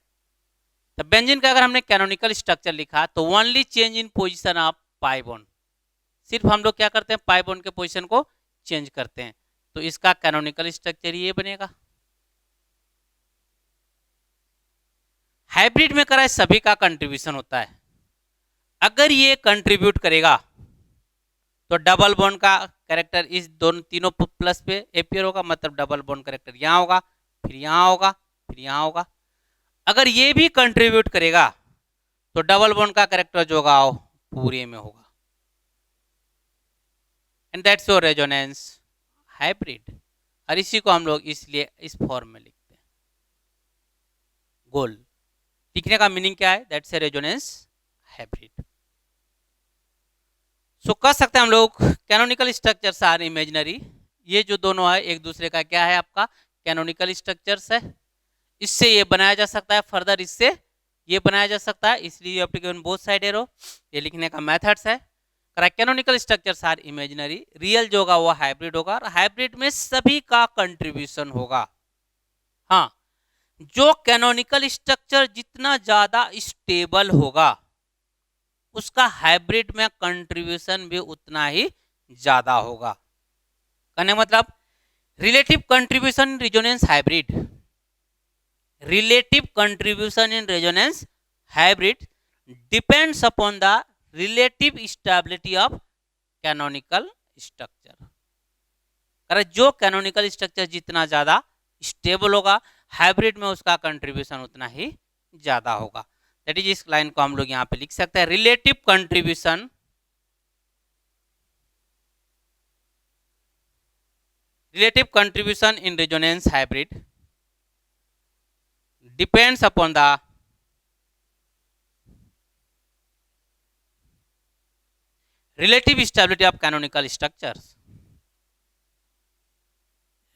तो बेंजीन का अगर हमने कैनोनिकल स्ट्रक्चर लिखा तो only change in position of pi bond, सिर्फ हम लोग क्या करते हैं पाई बॉन्ड के पोजीशन को चेंज करते हैं, तो इसका कैनोनिकल स्ट्रक्चर ये बनेगा। हाइब्रिड में करा सभी का कंट्रीब्यूशन होता है, अगर ये कंट्रीब्यूट करेगा तो डबल बॉन्ड का कैरेक्टर इस दोनों तीनों प्लस पे एपियर होगा, मतलब डबल बॉन्ड कैरेक्टर यहाँ होगा, फिर यहाँ होगा, फिर यहाँ होगा। अगर ये भी कंट्रीब्यूट करेगा तो डबल बॉन्ड का कैरेक्टर जो होगा पूरे में होगा, and that's your resonance hybrid. और इसी को हम लोग इसलिए इस फॉर्म में लिखते हैं। गोल लिखने का मीनिंग क्या है, दैट्स ए रेजोनेंस हाइब्रिड। सो कह सकते हैं हम लोग कैनोनिकल स्ट्रक्चर्स आर इमेजिनरी, ये जो दोनों है एक दूसरे का क्या है, आपका कैनोनिकल स्ट्रक्चर्स है। इससे ये बनाया जा सकता है, फर्दर इससे ये बनाया जा सकता है, इसलिए एप्लीकेशन बोथ साइड एरो, ये लिखने का मेथड्स है। Canonical structures are imaginary, real जो होगा वो हाइब्रिड होगा, और हाइब्रिड में सभी का कंट्रीब्यूशन होगा। हाँ, जो कैनोनिकल स्ट्रक्चर जितना ज्यादा स्टेबल होगा उसका हाइब्रिड में कंट्रीब्यूशन भी उतना ही ज्यादा होगा। कहने मतलब relative contribution in resonance hybrid, relative contribution in resonance hybrid depends upon the relative stability of canonical structure। अगर जो कैनोनिकल स्ट्रक्चर जितना ज्यादा स्टेबल होगा हाइब्रिड में उसका कंट्रीब्यूशन उतना ही ज्यादा होगा। दैट इज इस लाइन को हम लोग यहाँ पे लिख सकते हैं, relative contribution in resonance hybrid depends upon the relative stability of canonical structures,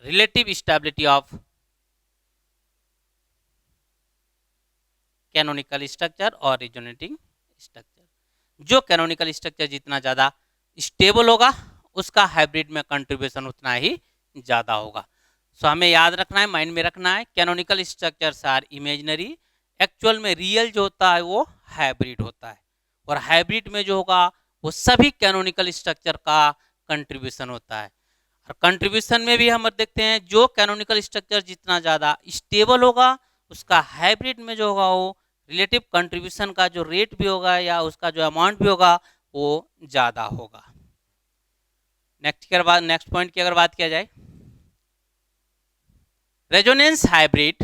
relative stability of canonical structure और resonating structure। जो कैनोनिकल स्ट्रक्चर जितना ज्यादा स्टेबल होगा उसका हाइब्रिड में कंट्रीब्यूशन उतना ही ज्यादा होगा। सो हमें याद रखना है, माइंड में रखना है, canonical structures are imaginary, actual में रियल जो होता है वो हाइब्रिड होता है, और हाइब्रिड में जो होगा वो सभी कैनोनिकल स्ट्रक्चर का कंट्रीब्यूशन होता है। और कंट्रीब्यूशन में भी हम देखते हैं जो कैनोनिकल स्ट्रक्चर जितना ज़्यादा स्टेबल होगा उसका हाइब्रिड में जो होगा वो रिलेटिव कंट्रीब्यूशन का जो रेट भी होगा या उसका जो अमाउंट भी होगा वो ज़्यादा होगा। नेक्स्ट पॉइंट की अगर बात किया जाए, resonance hybrid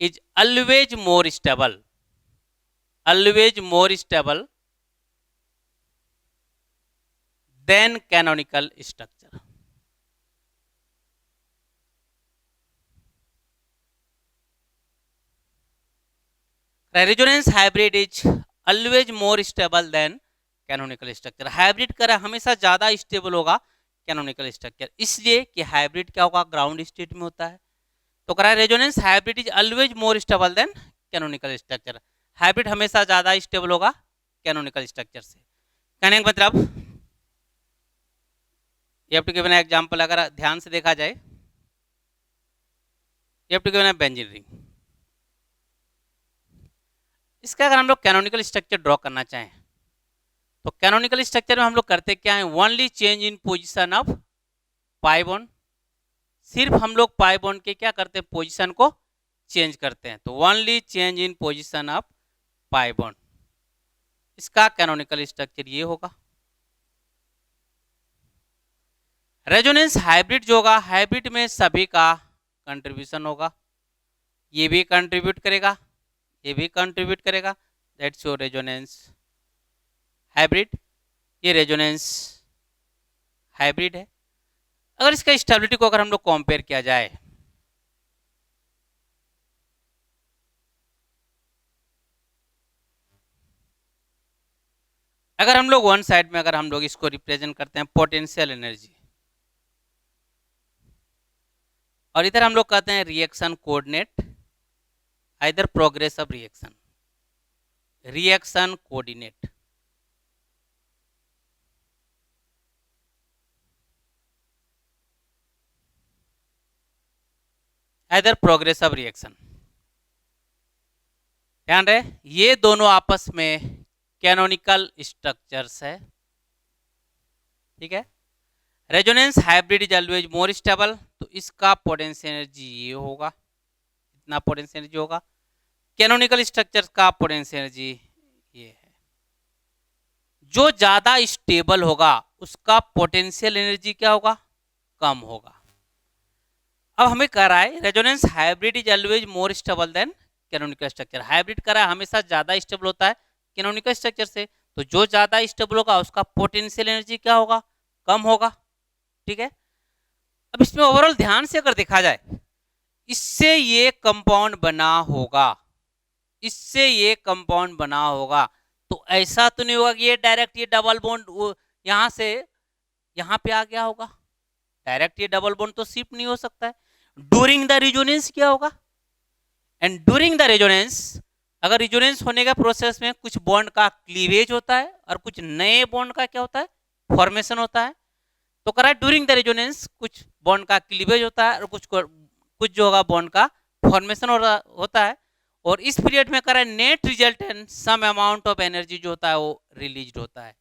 is always more stable always more stable than canonical structure. Resonance hybrid is always more stable than canonical structure. Hybrid करा हमेशा ज्यादा स्टेबल होगा कैनोनिकल स्ट्रक्चर, इसलिए कि हाइब्रिड क्या होगा, ग्राउंड स्टेट में होता है. तो करा resonance hybrid is always more stable than canonical structure. Hybrid हमेशा ज्यादा स्टेबल होगा कैनोनिकल स्ट्रक्चर से. कहने का मतलब ये टू गिवन एग्जांपल, अगर ध्यान से देखा जाए, ये टू गिवन बेंजीन रिंग. इसका अगर हम लोग कैनोनिकल स्ट्रक्चर ड्रॉ करना चाहें तो कैनोनिकल स्ट्रक्चर में हम लोग करते क्या है, only change in position of pi bond. सिर्फ हम लोग पाई बॉन्ड के क्या करते हैं, पोजीशन को चेंज करते हैं. तो only change in position of pi bond, इसका कैनोनिकल स्ट्रक्चर ये होगा. रेजोनेंस हाइब्रिड जो होगा, हाइब्रिड में सभी का कंट्रीब्यूशन होगा. ये भी कंट्रीब्यूट करेगा, ये भी कंट्रीब्यूट करेगा. That's your resonance hybrid. ये रेजोनेंस हाइब्रिड है. अगर इसका स्टेबिलिटी को अगर हम लोग कंपेयर किया जाए, अगर हम लोग वन साइड में अगर हम लोग इसको रिप्रेजेंट करते हैं पोटेंशियल एनर्जी, और इधर हम लोग कहते हैं रिएक्शन कोऑर्डिनेट, इधर progress of reaction, reaction coordinate. इधर प्रोग्रेस ऑफ रिएक्शन. ध्यान रहे, ये दोनों आपस में कैनोनिकल स्ट्रक्चर्स है. ठीक है. Resonance hybrid is always more stable, तो इसका पोटेंशियल एनर्जी ये होगा, इतना पोटेंशियल एनर्जी होगा. कैनोनिकल स्ट्रक्चर्स का पोटेंशियल एनर्जी ये है. जो ज्यादा स्टेबल होगा उसका पोटेंशियल एनर्जी क्या होगा, कम होगा. अब हमें कह रहा है resonance hybrid is always more stable than canonical structure. Hybrid कह रहा है हमेशा ज्यादा स्टेबल होता है कैनोनिकल स्ट्रक्चर से, तो जो ज्यादा स्टेबल होगा उसका पोटेंशियल एनर्जी क्या होगा, कम होगा. ठीक है. अब इसमें ओवरऑल ध्यान से अगर देखा जाए, इससे ये कंपाउंड बना होगा, इससे ये कंपाउंड बना होगा. तो ऐसा तो नहीं होगा कि ये डायरेक्ट ये डबल बॉन्ड यहां से यहां पे आ गया होगा. डायरेक्ट ये डबल बॉन्ड तो शिफ्ट नहीं हो सकता है. ड्यूरिंग द रिजोनेंस क्या होगा, एंड ड्यूरिंग द रेजोनेंस, अगर रिजोनेंस होने का प्रोसेस में कुछ बॉन्ड का क्लीवेज होता है और कुछ नए बॉन्ड का क्या होता है, फॉर्मेशन होता है. तो करा ड्यूरिंग द रेजोनेंस कुछ बॉन्ड का क्लीवेज होता है और कुछ जो होगा बॉन्ड का फॉर्मेशन होता है. और इस पीरियड में करा net resultant some amount of energy जो होता है वो रिलीज होता है.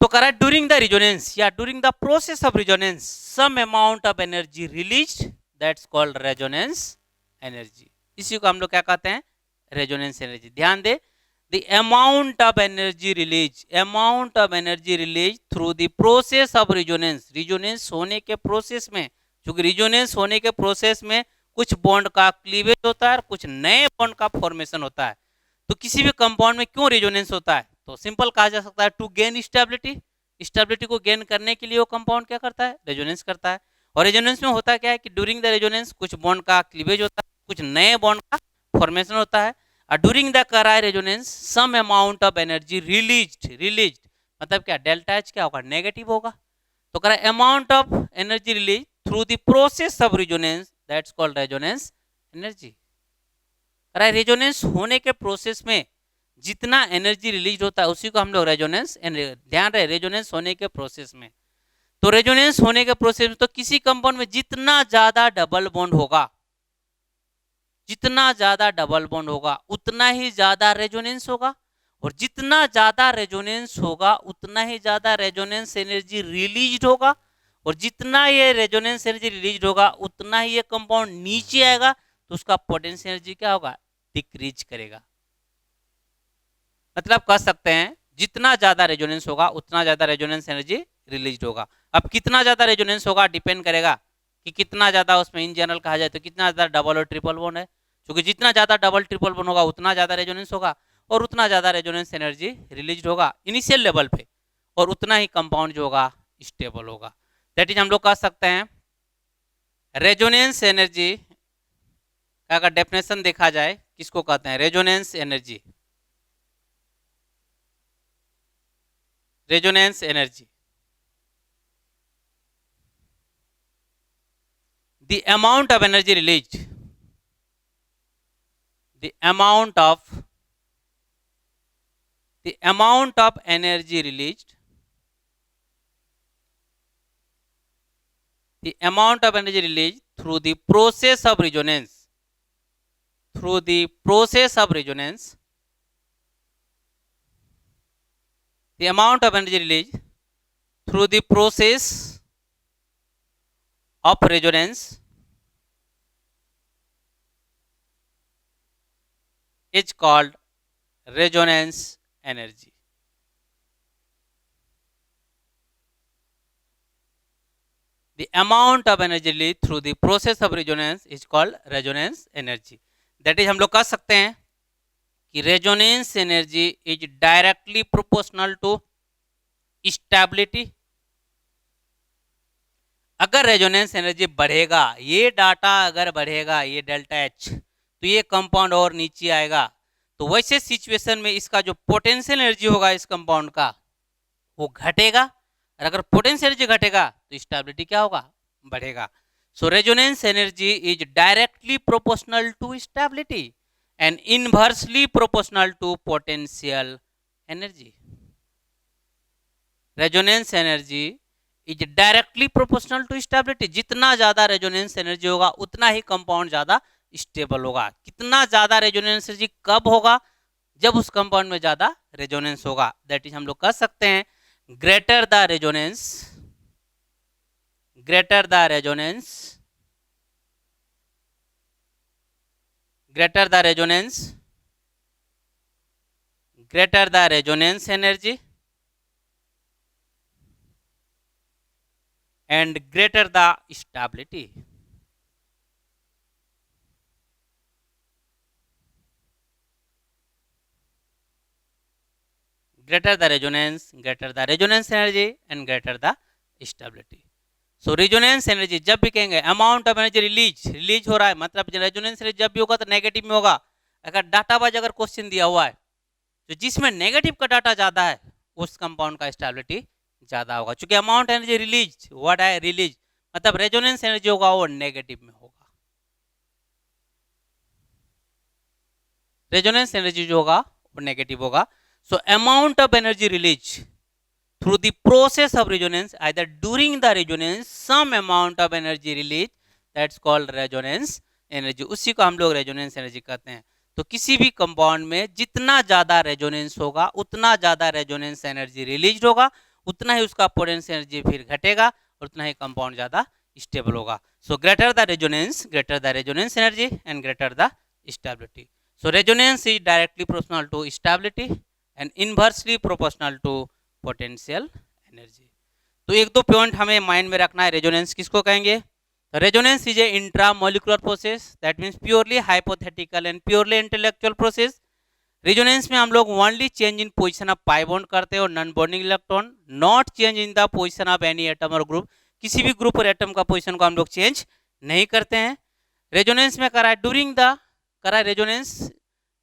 तो करा ड्यूरिंग द रेजोनेंस या during the process of resonance some amount of energy released, that's called resonance energy. इसी को हम लोग क्या कहते हैं, रेजोनेंस एनर्जी. ध्यान दे, the amount of energy release, amount of energy release through the process of resonance. Resonance होने के प्रोसेस में, क्योंकि रेजोनेंस होने के प्रोसेस में कुछ बॉन्ड का क्लीवेज होता है और कुछ नए बॉन्ड का फॉर्मेशन होता है. तो किसी भी कंपाउंड में क्यों रेजोनेंस होता है, तो सिंपल कहा जा सकता है टू गेन स्टेबिलिटी. स्टेबिलिटी को गेन करने के लिए वो कंपाउंड क्या करता है, रेजोनेंस करता है. और रेजोनेंस में होता क्या है कि ड्यूरिंग द रेजोनेंस कुछ बॉन्ड का क्लीवेज होता है, कुछ नए बॉन्ड का फॉर्मेशन होता है. और ड्यूरिंग द करा resonance some amount of energy released मतलब क्या, डेल्टा एच क्या होगा, नेगेटिव होगा. तो करा amount of energy release through the process of resonance, that's called resonance energy. करा रेजोनेंस होने के प्रोसेस में जितना एनर्जी रिलीज होता है उसी को हम लोग रेजोनेंस, ध्यान रहे रेजोनेंस होने के प्रोसेस में. तो रेजोनेंस होने के प्रोसेस में तो किसी कंपाउंड में जितना ज्यादा डबल बॉन्ड होगा, जितना ज्यादा डबल बॉन्ड होगा उतना ही ज्यादा रेजोनेंस होगा. और जितना ज्यादा रेजोनेंस होगा उतना ही ज्यादा रेजोनेंस एनर्जी रिलीज होगा. और जितना ये रेजोनेंस एनर्जी रिलीज होगा उतना ही ये कंपाउंड नीचे आएगा, तो उसका पोटेंशियल एनर्जी क्या होगा, डिक्रीज करेगा. मतलब कह सकते हैं जितना ज्यादा रेजोनेंस होगा उतना ज्यादा रेजोनेंस एनर्जी रिलीज होगा. अब कितना ज्यादा रेजोनेंस होगा डिपेंड करेगा कि कितना ज्यादा उसमें इन जनरल कहा जाए तो कितना ज्यादा डबल और ट्रिपल बॉन्ड है. क्योंकि जितना ज़्यादा डबल ट्रिपल बॉन्ड होगा उतना ज़्यादा रेजोनेंस होगा और उतना ज़्यादा रेजोनेंस एनर्जी रिलीज होगा इनिशियल लेवल पे, और उतना ही कंपाउंड जो होगा स्टेबल होगा। दैट इज हम लोग कह सकते हैं रेजोनेंस एनर्जी का अगर डेफिनेशन देखा जाए किसको कहते हैं, resonance energy. Resonance energy the amount of energy released, the amount of energy released, the amount of energy released through the process of resonance, through the process of resonance, the amount of energy released through the process of resonance is called resonance energy. The amount of energy released through the process of resonance is called resonance energy. That is हम लोग कह सकते हैं कि resonance energy is directly proportional to stability. अगर resonance energy बढ़ेगा, ये data अगर बढ़ेगा, ये डेल्टा एच, तो ये कंपाउंड और नीचे आएगा। तो वैसे सिचुएशन में इसका जो पोटेंशियल एनर्जी होगा इस कंपाउंड का वो घटेगा, और अगर पोटेंशियल एनर्जी घटेगा तो स्टेबिलिटी क्या होगा, बढ़ेगा। So resonance energy is directly proportional to stability and inversely proportional to potential energy. Resonance energy is directly proportional to stability. जितना ज्यादा रेजोनेंस एनर्जी होगा उतना ही कंपाउंड ज्यादा स्टेबल होगा। कितना ज्यादा रेजोनेंस एनर्जी कब होगा, जब उस कंपाउंड में ज्यादा रेजोनेंस होगा। दैट इज हम लोग कह सकते हैं greater the resonance, greater the resonance, greater the resonance, greater the resonance energy and greater the stability. Greater the resonance, greater the resonance energy and greater the stability. So resonance energy जब भी कहेंगे amount of energy release हो रहा है, मतलब resonance energy जब भी होगा तो नेगेटिव में होगा। अगर डाटा वाइज अगर क्वेश्चन दिया हुआ है तो जिसमें नेगेटिव का डाटा ज्यादा है उस कंपाउंड का स्टेबिलिटी ज्यादा होगा। चूंकि अमाउंट एनर्जी रिलीज, व्हाट है रिलीज, मतलब रेजोनेंस एनर्जी होगा वो नेगेटिव में होगा। रेजोनेंस एनर्जी जो होगा वो नेगेटिव होगा। So amount of energy release through the process of resonance either during the resonance some amount of energy release, that's called resonance energy. उसी को हम लोग रेजोनेंस एनर्जी कहते हैं। तो किसी भी कंपाउंड में जितना ज्यादा रेजोनेंस होगा उतना ज्यादा रेजोनेंस एनर्जी रिलीज होगा, उतना ही उसका पोटेंशियल एनर्जी फिर घटेगा और उतना ही कंपाउंड ज्यादा स्टेबल होगा। So greater the resonance energy and greater the stability. So resonance is directly proportional to stability and inversely proportional to potential energy. तो एक दो पॉइंट हमें माइंड में रखना है। रेजोनेंस किसको कहेंगे? Resonance is a intramolecular process, that means purely hypothetical and purely intellectual process. Resonance में हम लोग only change in position of pi bond करते हैं और non bonding electron, not change in the position of any atom और group. किसी भी group और एटम का पोजीशन को हम लोग चेंज नहीं करते हैं। रेजोनेंस में करा है ड्यूरिंग द, करा है रेजोनेंस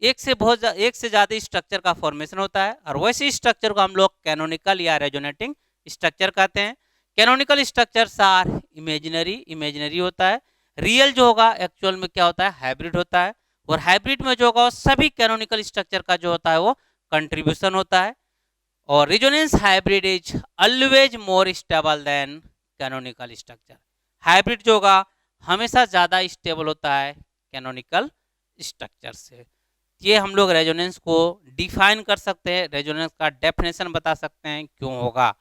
एक से ज्यादा स्ट्रक्चर का फॉर्मेशन होता है और वैसे स्ट्रक्चर को हम लोग कैनोनिकल या रेजोनेटिंग स्ट्रक्चर कहते हैं। कैनोनिकल स्ट्रक्चर्स आर इमेजिनरी होता है। रियल जो होगा एक्चुअल में क्या होता है, हाइब्रिड होता है। और हाइब्रिड में जो होगा सभी कैनोनिकल स्ट्रक्चर का जो होता है वो कंट्रीब्यूशन होता है। और resonance hybrid is always more stable than canonical structure. Hybrid जो होगा हमेशा ज्यादा स्टेबल होता है कैनोनिकल स्ट्रक्चर से। ये हम लोग रेजोनेंस को डिफाइन कर सकते हैं, रेजोनेंस का डेफिनेशन बता सकते हैं क्यों होगा।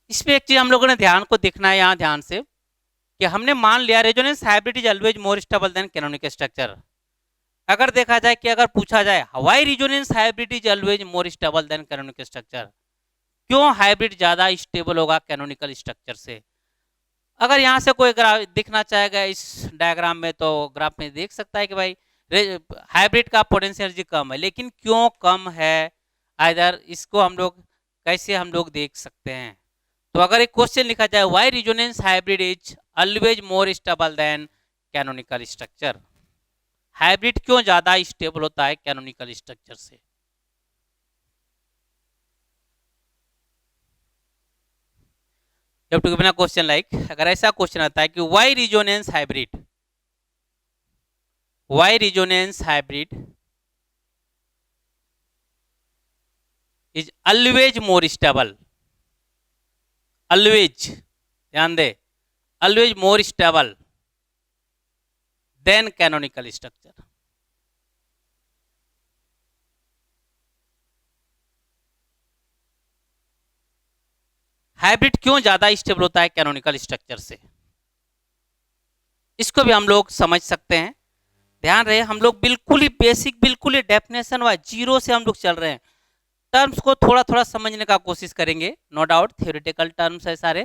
इसमें एक चीज हम लोगों ने ध्यान को देखना है यहाँ ध्यान से, कि हमने मान लिया resonance hybrid is always more stable than canonical structure. अगर देखा जाए कि अगर पूछा जाए why resonance hybrid is always more stable than canonical structure, क्यों हाइब्रिड ज्यादा स्टेबल होगा कैनोनिकल स्ट्रक्चर से। अगर यहाँ से कोई ग्राफ दिखना चाहेगा इस डायग्राम में तो ग्राफ में देख सकता है कि भाई हाइब्रिड का पोटेंशियल एनर्जी कम है, लेकिन क्यों कम है, आइदर इसको हम लोग कैसे हम लोग देख सकते हैं। तो अगर एक क्वेश्चन लिखा जाए, why resonance hybrid is always more stable than canonical structure, hybrid क्यों ज्यादा स्टेबल होता है कैनोनिकल स्ट्रक्चर से। To given a question like, अगर ऐसा क्वेश्चन आता है कि why resonance hybrid, why resonance hybrid is always more stable, always, ध्यान दे, always more stable than canonical structure. Hybrid क्यों ज्यादा स्टेबल होता है कैनोनिकल स्ट्रक्चर से, इसको भी हम लोग समझ सकते हैं। ध्यान रहे, हम लोग बिल्कुल ही बेसिक, बिल्कुल ही डेफिनेशन वाइज जीरो से हम लोग चल रहे हैं। टर्म्स को थोड़ा थोड़ा समझने का कोशिश करेंगे, नो डाउट थ्योरेटिकल टर्म्स है सारे,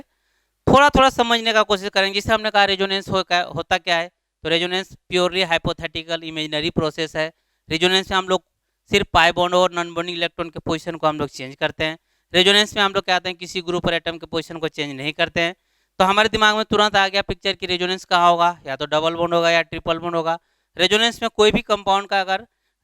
थोड़ा थोड़ा समझने का कोशिश करेंगे। जिसे हमने कहा रेजोनेंस होता क्या है, तो resonance purely hypothetical imaginary process है। रेजोनेंस में हम लोग सिर्फ पाई बॉन्ड और नॉन बॉन्डिंग इलेक्ट्रॉन के पोजीशन को हम लोग चेंज करते हैं। रेजोनेंस में हम लोग कहते हैं किसी ग्रुप और एटम के पोजीशन को चेंज नहीं करते हैं। तो हमारे दिमाग में तुरंत आ गया पिक्चर की रेजोनेंस कहाँ होगा, या तो डबल बॉन्ड होगा या ट्रिपल बॉन्ड होगा। रेजोनेंस में कोई भी कंपाउंड का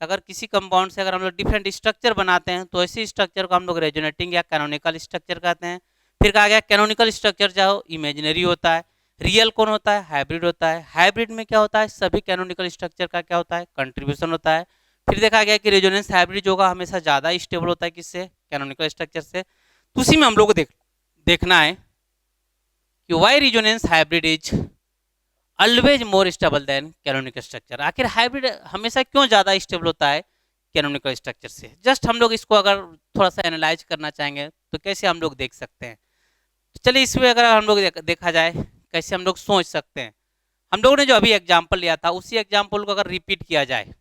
अगर किसी कंपाउंड से अगर हम लोग डिफरेंट स्ट्रक्चर बनाते हैं, तो ऐसी स्ट्रक्चर को हम लोग रेजोनेटिंग या कैनोनिकल स्ट्रक्चर कहते हैं। फिर कहा गया कैनोनिकल स्ट्रक्चर चाहे इमेजिनरी होता है, रियल कौन होता है, हाइब्रिड होता है। हाइब्रिड में क्या होता है, सभी कैनोनिकल स्ट्रक्चर का क्या होता है, कंट्रीब्यूशन होता है। फिर देखा गया कि रेजोनेंस हाइब्रिड होगा हमेशा ज़्यादा स्टेबल होता है किससे, कैनोनिकल स्ट्रक्चर से। तो उसी में हम लोग को देखना है कि why resonance hybrid is always more stable than canonical structure. आखिर हाइब्रिड हमेशा क्यों ज़्यादा स्टेबल होता है कैनोनिकल स्ट्रक्चर से। जस्ट हम लोग इसको अगर थोड़ा सा एनालाइज करना चाहेंगे तो कैसे हम लोग देख सकते हैं। तो चलिए इसमें अगर हम लोग देखा जाए कैसे हम लोग सोच सकते हैं। हम लोगों ने जो अभी एग्जाम्पल लिया था उसी एग्जाम्पल को अगर रिपीट किया जाए,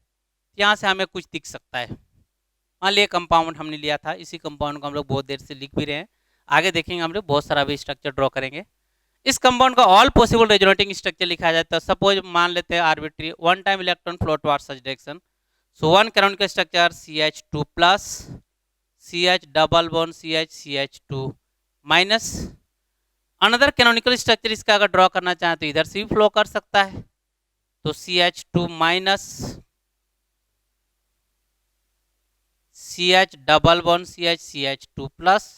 यहाँ से हमें कुछ दिख सकता है। मान लिया कंपाउंड हमने लिया था, इसी कंपाउंड को हम लोग बहुत देर से लिख भी रहे हैं, आगे देखेंगे हम लोग बहुत सारा भी स्ट्रक्चर ड्रॉ करेंगे। इस कंपाउंड का ऑल पॉसिबल रेजोनेटिंग स्ट्रक्चर लिखा जाता है। सपोज मान लेते हैं arbitrary one time electron flow towards such direction. So one canonical structure CH2 plus CH double bond CH2 minus. Another canonical structure इसका अगर ड्रॉ करना चाहें तो इधर से भी फ्लो कर सकता है, तो CH2 minus CH double bond CH2 plus.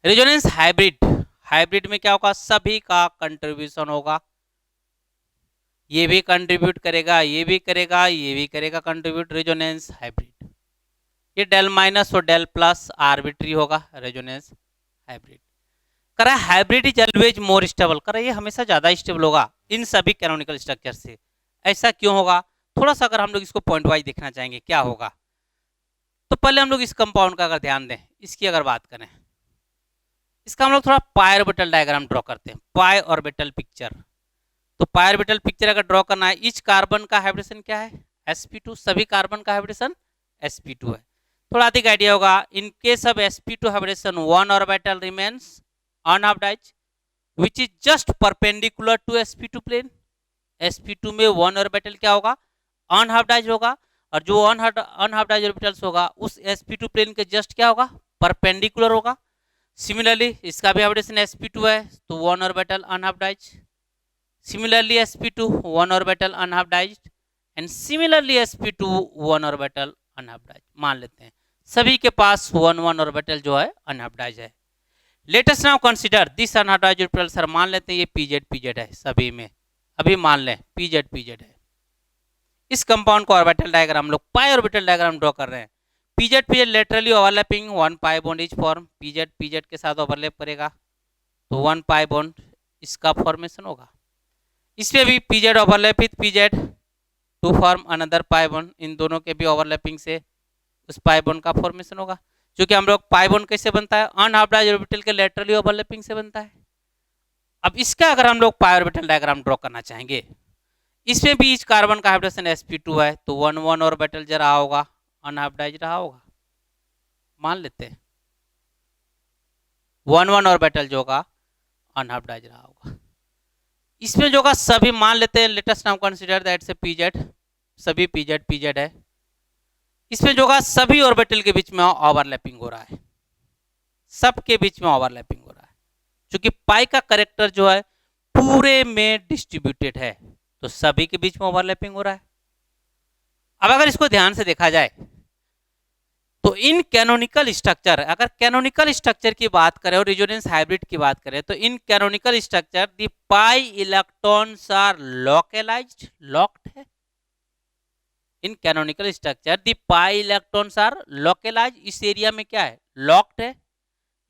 Resonance hybrid में क्या होगा, सभी का कंट्रीब्यूशन होगा, ये भी कंट्रीब्यूट करेगा, ये भी करेगा, ये भी करेगा कंट्रीब्यूट। रेजोनेंस हाइब्रिड, ये डेल माइनस और डेल प्लस आर्बिट्री होगा रेजोनेंस हाइब्रिड। करा hybrid is always more stable, करा ये हमेशा ज्यादा स्टेबल होगा इन सभी कैनोनिकल स्ट्रक्चर से। ऐसा क्यों होगा, थोड़ा सा अगर हम लोग इसको पॉइंट वाइज देखना चाहेंगे क्या होगा। तो पहले हम लोग इस कंपाउंड का अगर ध्यान दें, इसकी अगर बात करें, इसका हम लोग थोड़ा पाई ऑर्बिटल डायग्राम ड्रॉ करते हैं, पाई ऑर्बिटल पिक्चर। तो पाई ऑर्बिटल पिक्चर अगर ड्रॉ करना है, इच कार्बन का हाइब्रिडेशन क्या है, sp2, सभी कार्बन का हाइब्रिडेशन sp2 है। थोड़ा अधिक आइडिया होगा, in case of sp2 hybridisation one orbital remains unhybridised which is just perpendicular to sp2 plane. sp2 में वन ऑर्बिटल क्या होगा, अनहाइब्रिडाइज्ड होगा, और जो अनहाइब्रिडाइज्ड ऑर्बिटल्स होगा उस sp2 प्लेन के जस्ट क्या होगा, परपेंडिकुलर होगा। सिमिलरली इसका भी हाइब्रिडेशन sp2 है, तो one orbital unhybridised. Similarly sp2 one orbital unhybridized and similarly sp2 one orbital unhybridized। मान लेते हैं सभी के पास वन ऑर्बिटल जो है अनहाइब्रिडाइज्ड है। Let us now consider this unhybridised orbital, sir मान लेते हैं ये pz है सभी में, अभी मान लें pz है। इस कंपाउंड को ऑर्बिटल डायग्राम हम लोग पाई ऑर्बिटल डायग्राम ड्रॉ कर रहे हैं। pz laterally overlapping one pi bond is form, pz के साथ ओवरलैप करेगा तो वन पाई बॉन्ड इसका फॉर्मेशन होगा। इसमें भी pz overlap with pz to form another pi bond, इन दोनों के भी ओवरलैपिंग से उस पाई बॉन्ड का फॉर्मेशन होगा। क्योंकि हम लोग पाई बॉन्ड कैसे बनता है, अनहाइब्रिडाइज्ड ऑर्बिटल के लेटरली ओवरलैपिंग से बनता है। अब इसका अगर हम लोग पाई ऑर्बिटल डायग्राम ड्रॉ करना चाहेंगे, इसमें भी इस कार्बन का हाइब्रिडेशन sp2 है, तो वन ऑर्बिटल जो रहा होगा अनहाइब्रिडाइज्ड रहा होगा, मान लेते हैं वन ऑर्बिटल जो होगा अनहाइब्रिडाइज्ड रहा होगा। इसमें जो होगा सभी मान लेते हैं, let us now consider that से pz सभी पीजेड पीजेड है। इसमें जो होगा सभी ऑर्बिटल के बीच में ओवरलैपिंग हो रहा है, सबके बीच में ओवरलैपिंग हो रहा है, क्योंकि पाई का करेक्टर जो है पूरे में डिस्ट्रीब्यूटेड है, तो सभी के बीच में ओवरलैपिंग हो रहा है। अब अगर इसको ध्यान से देखा जाए तो इन कैनोनिकल स्ट्रक्चर, अगर कैनोनिकल स्ट्रक्चर की बात करें और रेजोनेंस हाइब्रिड की बात करें, तो in canonical structure the pi electrons are localized, locked है। In canonical structure the pi electrons are localized, इस एरिया में क्या है, लॉक्ड है।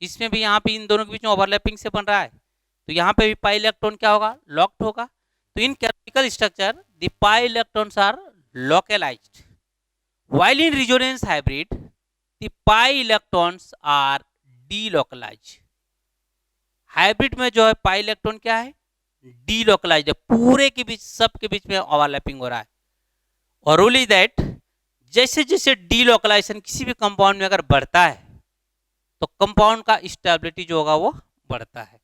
इसमें भी यहाँ पे इन दोनों के बीच में ओवरलैपिंग से बन रहा है, तो यहाँ पे भी पाई इलेक्ट्रॉन क्या होगा, लॉक्ड होगा। तो in canonical structure the pi electrons are localized, while in resonance hybrid the pi electrons are delocalized। हाइब्रिड में जो है पाई इलेक्ट्रॉन क्या है, डीलोकलाइज्ड है, पूरे के बीच, सब के बीच में ओवरलैपिंग हो रहा है। और रूल इज दैट जैसे जैसे डीलोकलाइजेशन किसी भी कंपाउंड में अगर बढ़ता है तो कंपाउंड का स्टेबिलिटी जो होगा वो बढ़ता है।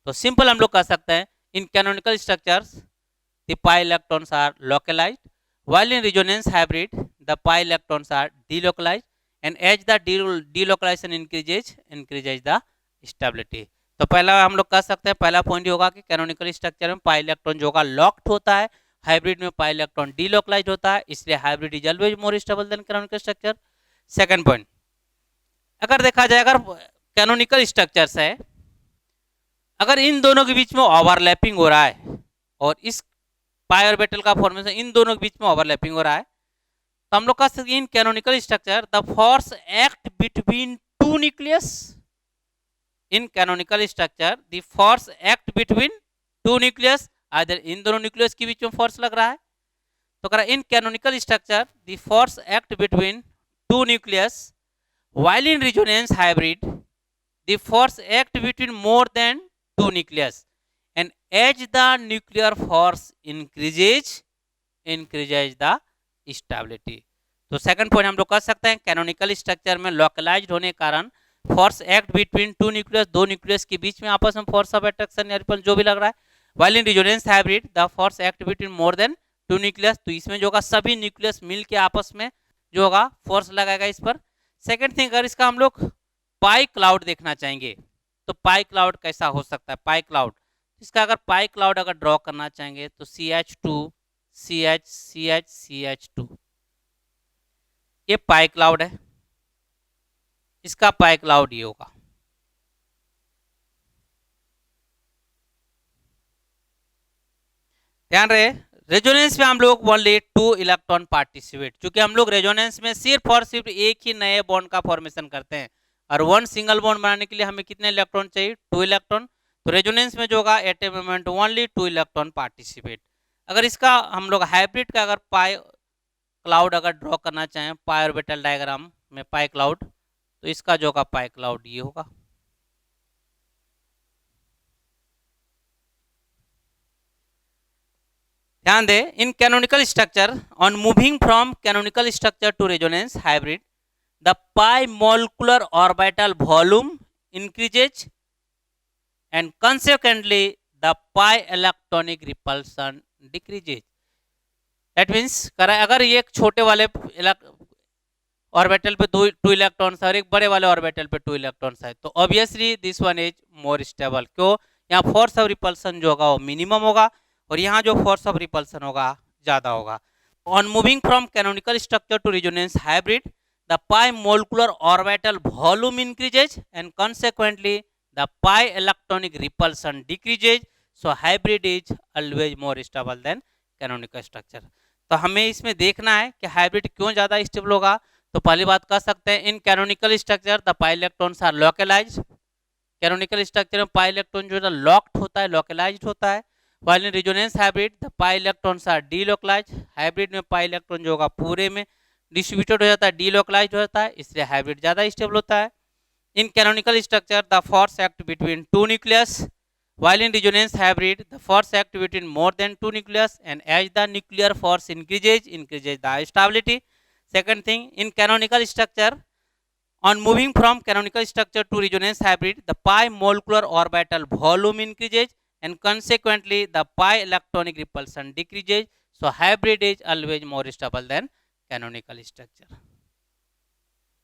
तो सिंपल हम लोग कह सकते हैं in canonical structures the pi electrons are localized, while in resonance hybrid the pi electrons are delocalized, and as the delocalization increases the stability। तो पहला हम लोग कह सकते हैं, पहला पॉइंट ये होगा कि कैनोनिकल स्ट्रक्चर में पाई इलेक्ट्रॉन जो होगा लॉक्ड होता है, हाइब्रिड में पाई इलेक्ट्रॉन डीलोकलाइज्ड होता है, इसलिए hybrid is always more stable than canonical structure. Second point, अगर देखा जाए अगर कैनोनिकल स्ट्रक्चर्स है, अगर इन दोनों के बीच में ओवरलैपिंग हो रहा है और इस पाई ऑर्बिटल का फॉर्मेशन इन दोनों के बीच में ओवरलैपिंग हो रहा है, तो हम लोग कह सकते हैं in canonical structure the force act between two nucleus. In canonical structure the force act between two nucleus, either इन दोनों न्यूक्लियस के बीच में फोर्स लग रहा है, तो कह in canonical structure the force act between two nucleus, while in resonance hybrid the force act between more than two nucleus, and as the nuclear force increases the stability। तो second point हम लोग कह सकते हैं canonical structure में localised होने के कारण force act between two nucleus, दो न्यूक्लियस के बीच में आपस में फोर्स ऑफ अट्रैक्शन या रिपल्शन जो भी लग रहा है, while in resonance hybrid the force act between more than two nucleus, तो इसमें जो होगा सभी न्यूक्लियस मिल के आपस में जो होगा फोर्स लगाएगा इस पर। सेकेंड थिंग, अगर इसका हम लोग पाई क्लाउड देखना चाहेंगे तो पाई क्लाउड कैसा हो सकता है, पाई क्लाउड, इसका अगर पाई क्लाउड अगर ड्रॉ करना चाहेंगे तो CH2 CH CH CH2, ये पाई क्लाउड है, इसका पाई क्लाउड ये होगा। ध्यान रहे रेजोनेंस में हम लोग ओनली 2 इलेक्ट्रॉन पार्टिसिपेट, क्योंकि हम लोग रेजोनेंस में सिर्फ और सिर्फ एक ही नए बॉन्ड का फॉर्मेशन करते हैं, और वन सिंगल बॉन्ड बनाने के लिए हमें कितने इलेक्ट्रॉन चाहिए, 2 इलेक्ट्रॉन। तो रेजोनेंस में जो होगा at a moment only 2 electron participate. अगर इसका हम लोग हाइब्रिड का अगर पाई क्लाउड अगर ड्रॉ करना चाहें पाई ऑर्बिटल डायग्राम में पाई क्लाउड, तो इसका जो होगा पाई क्लाउड ये होगा। ध्यान दे in canonical structure on moving from canonical structure to resonance hybrid the pi molecular orbital volume increases and consequently the pi electronic repulsion decreases। That means अगर ये एक छोटे वाले ऑर्बिटल पे 2 इलेक्ट्रॉन्स और एक बड़े वाले ऑर्बिटल पे 2 इलेक्ट्रॉन्स है, तो obviously this one is more stable. क्यों, यहाँ फोर्स ऑफ रिपल्सन जो होगा वो मिनिमम होगा और यहाँ जो फोर्स ऑफ रिपल्सन होगा ज्यादा होगा। On moving from canonical structure to resonance hybrid the pi molecular orbital volume increases and consequently the pi electronic repulsion decreases, so hybrid is always more stable than canonical structure। तो हमें इसमें देखना है कि hybrid क्यों ज्यादा stable होगा। तो पहली बात कह सकते हैं in canonical structure the pi electrons are localized, canonical structure में पाई इलेक्ट्रॉन जो है लॉक्ड होता है, लोकलाइज्ड होता है। while in resonance hybrid the pi electrons are delocalized, हाइब्रिड में पाई इलेक्ट्रॉन जो होगा पूरे में डिस्ट्रीब्यूटेड हो जाता है, डीलोकलाइज्ड हो जाता है, इसलिए हाइब्रिड ज्यादा स्टेबल होता है। In canonical structure, the force act between 2 nucleus, while in resonance hybrid, the force act between more than 2 nucleus, and as the nuclear force increases the stability। Second thing, in canonical structure, on moving from canonical structure to resonance hybrid, the pi molecular orbital volume increases, and consequently the pi electronic repulsion decreases, so hybrid is always more stable than canonical structure.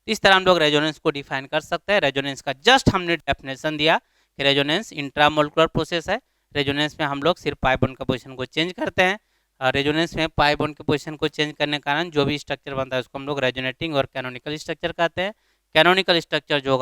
इस तरह हम लोग resonance को define कर सकते हैं। Resonance का just हमने डेफिनेशन दिया कि रेजोनेंस इंट्रामोलिकुलर प्रोसेस है। रेजोनेंस में हम लोग सिर्फ पाई बॉन्ड का पोजीशन को चेंज करते हैं। रेजोनेंस में पाई बॉन्ड के पोजीशन को चेंज करने के कारण जो भी स्ट्रक्चर बनता है उसको हम लोग रेजोनेटिंग और कैनोनिकल स्ट्रक्चर कहते हैं। कैनोनिकल स्ट्रक्चर जो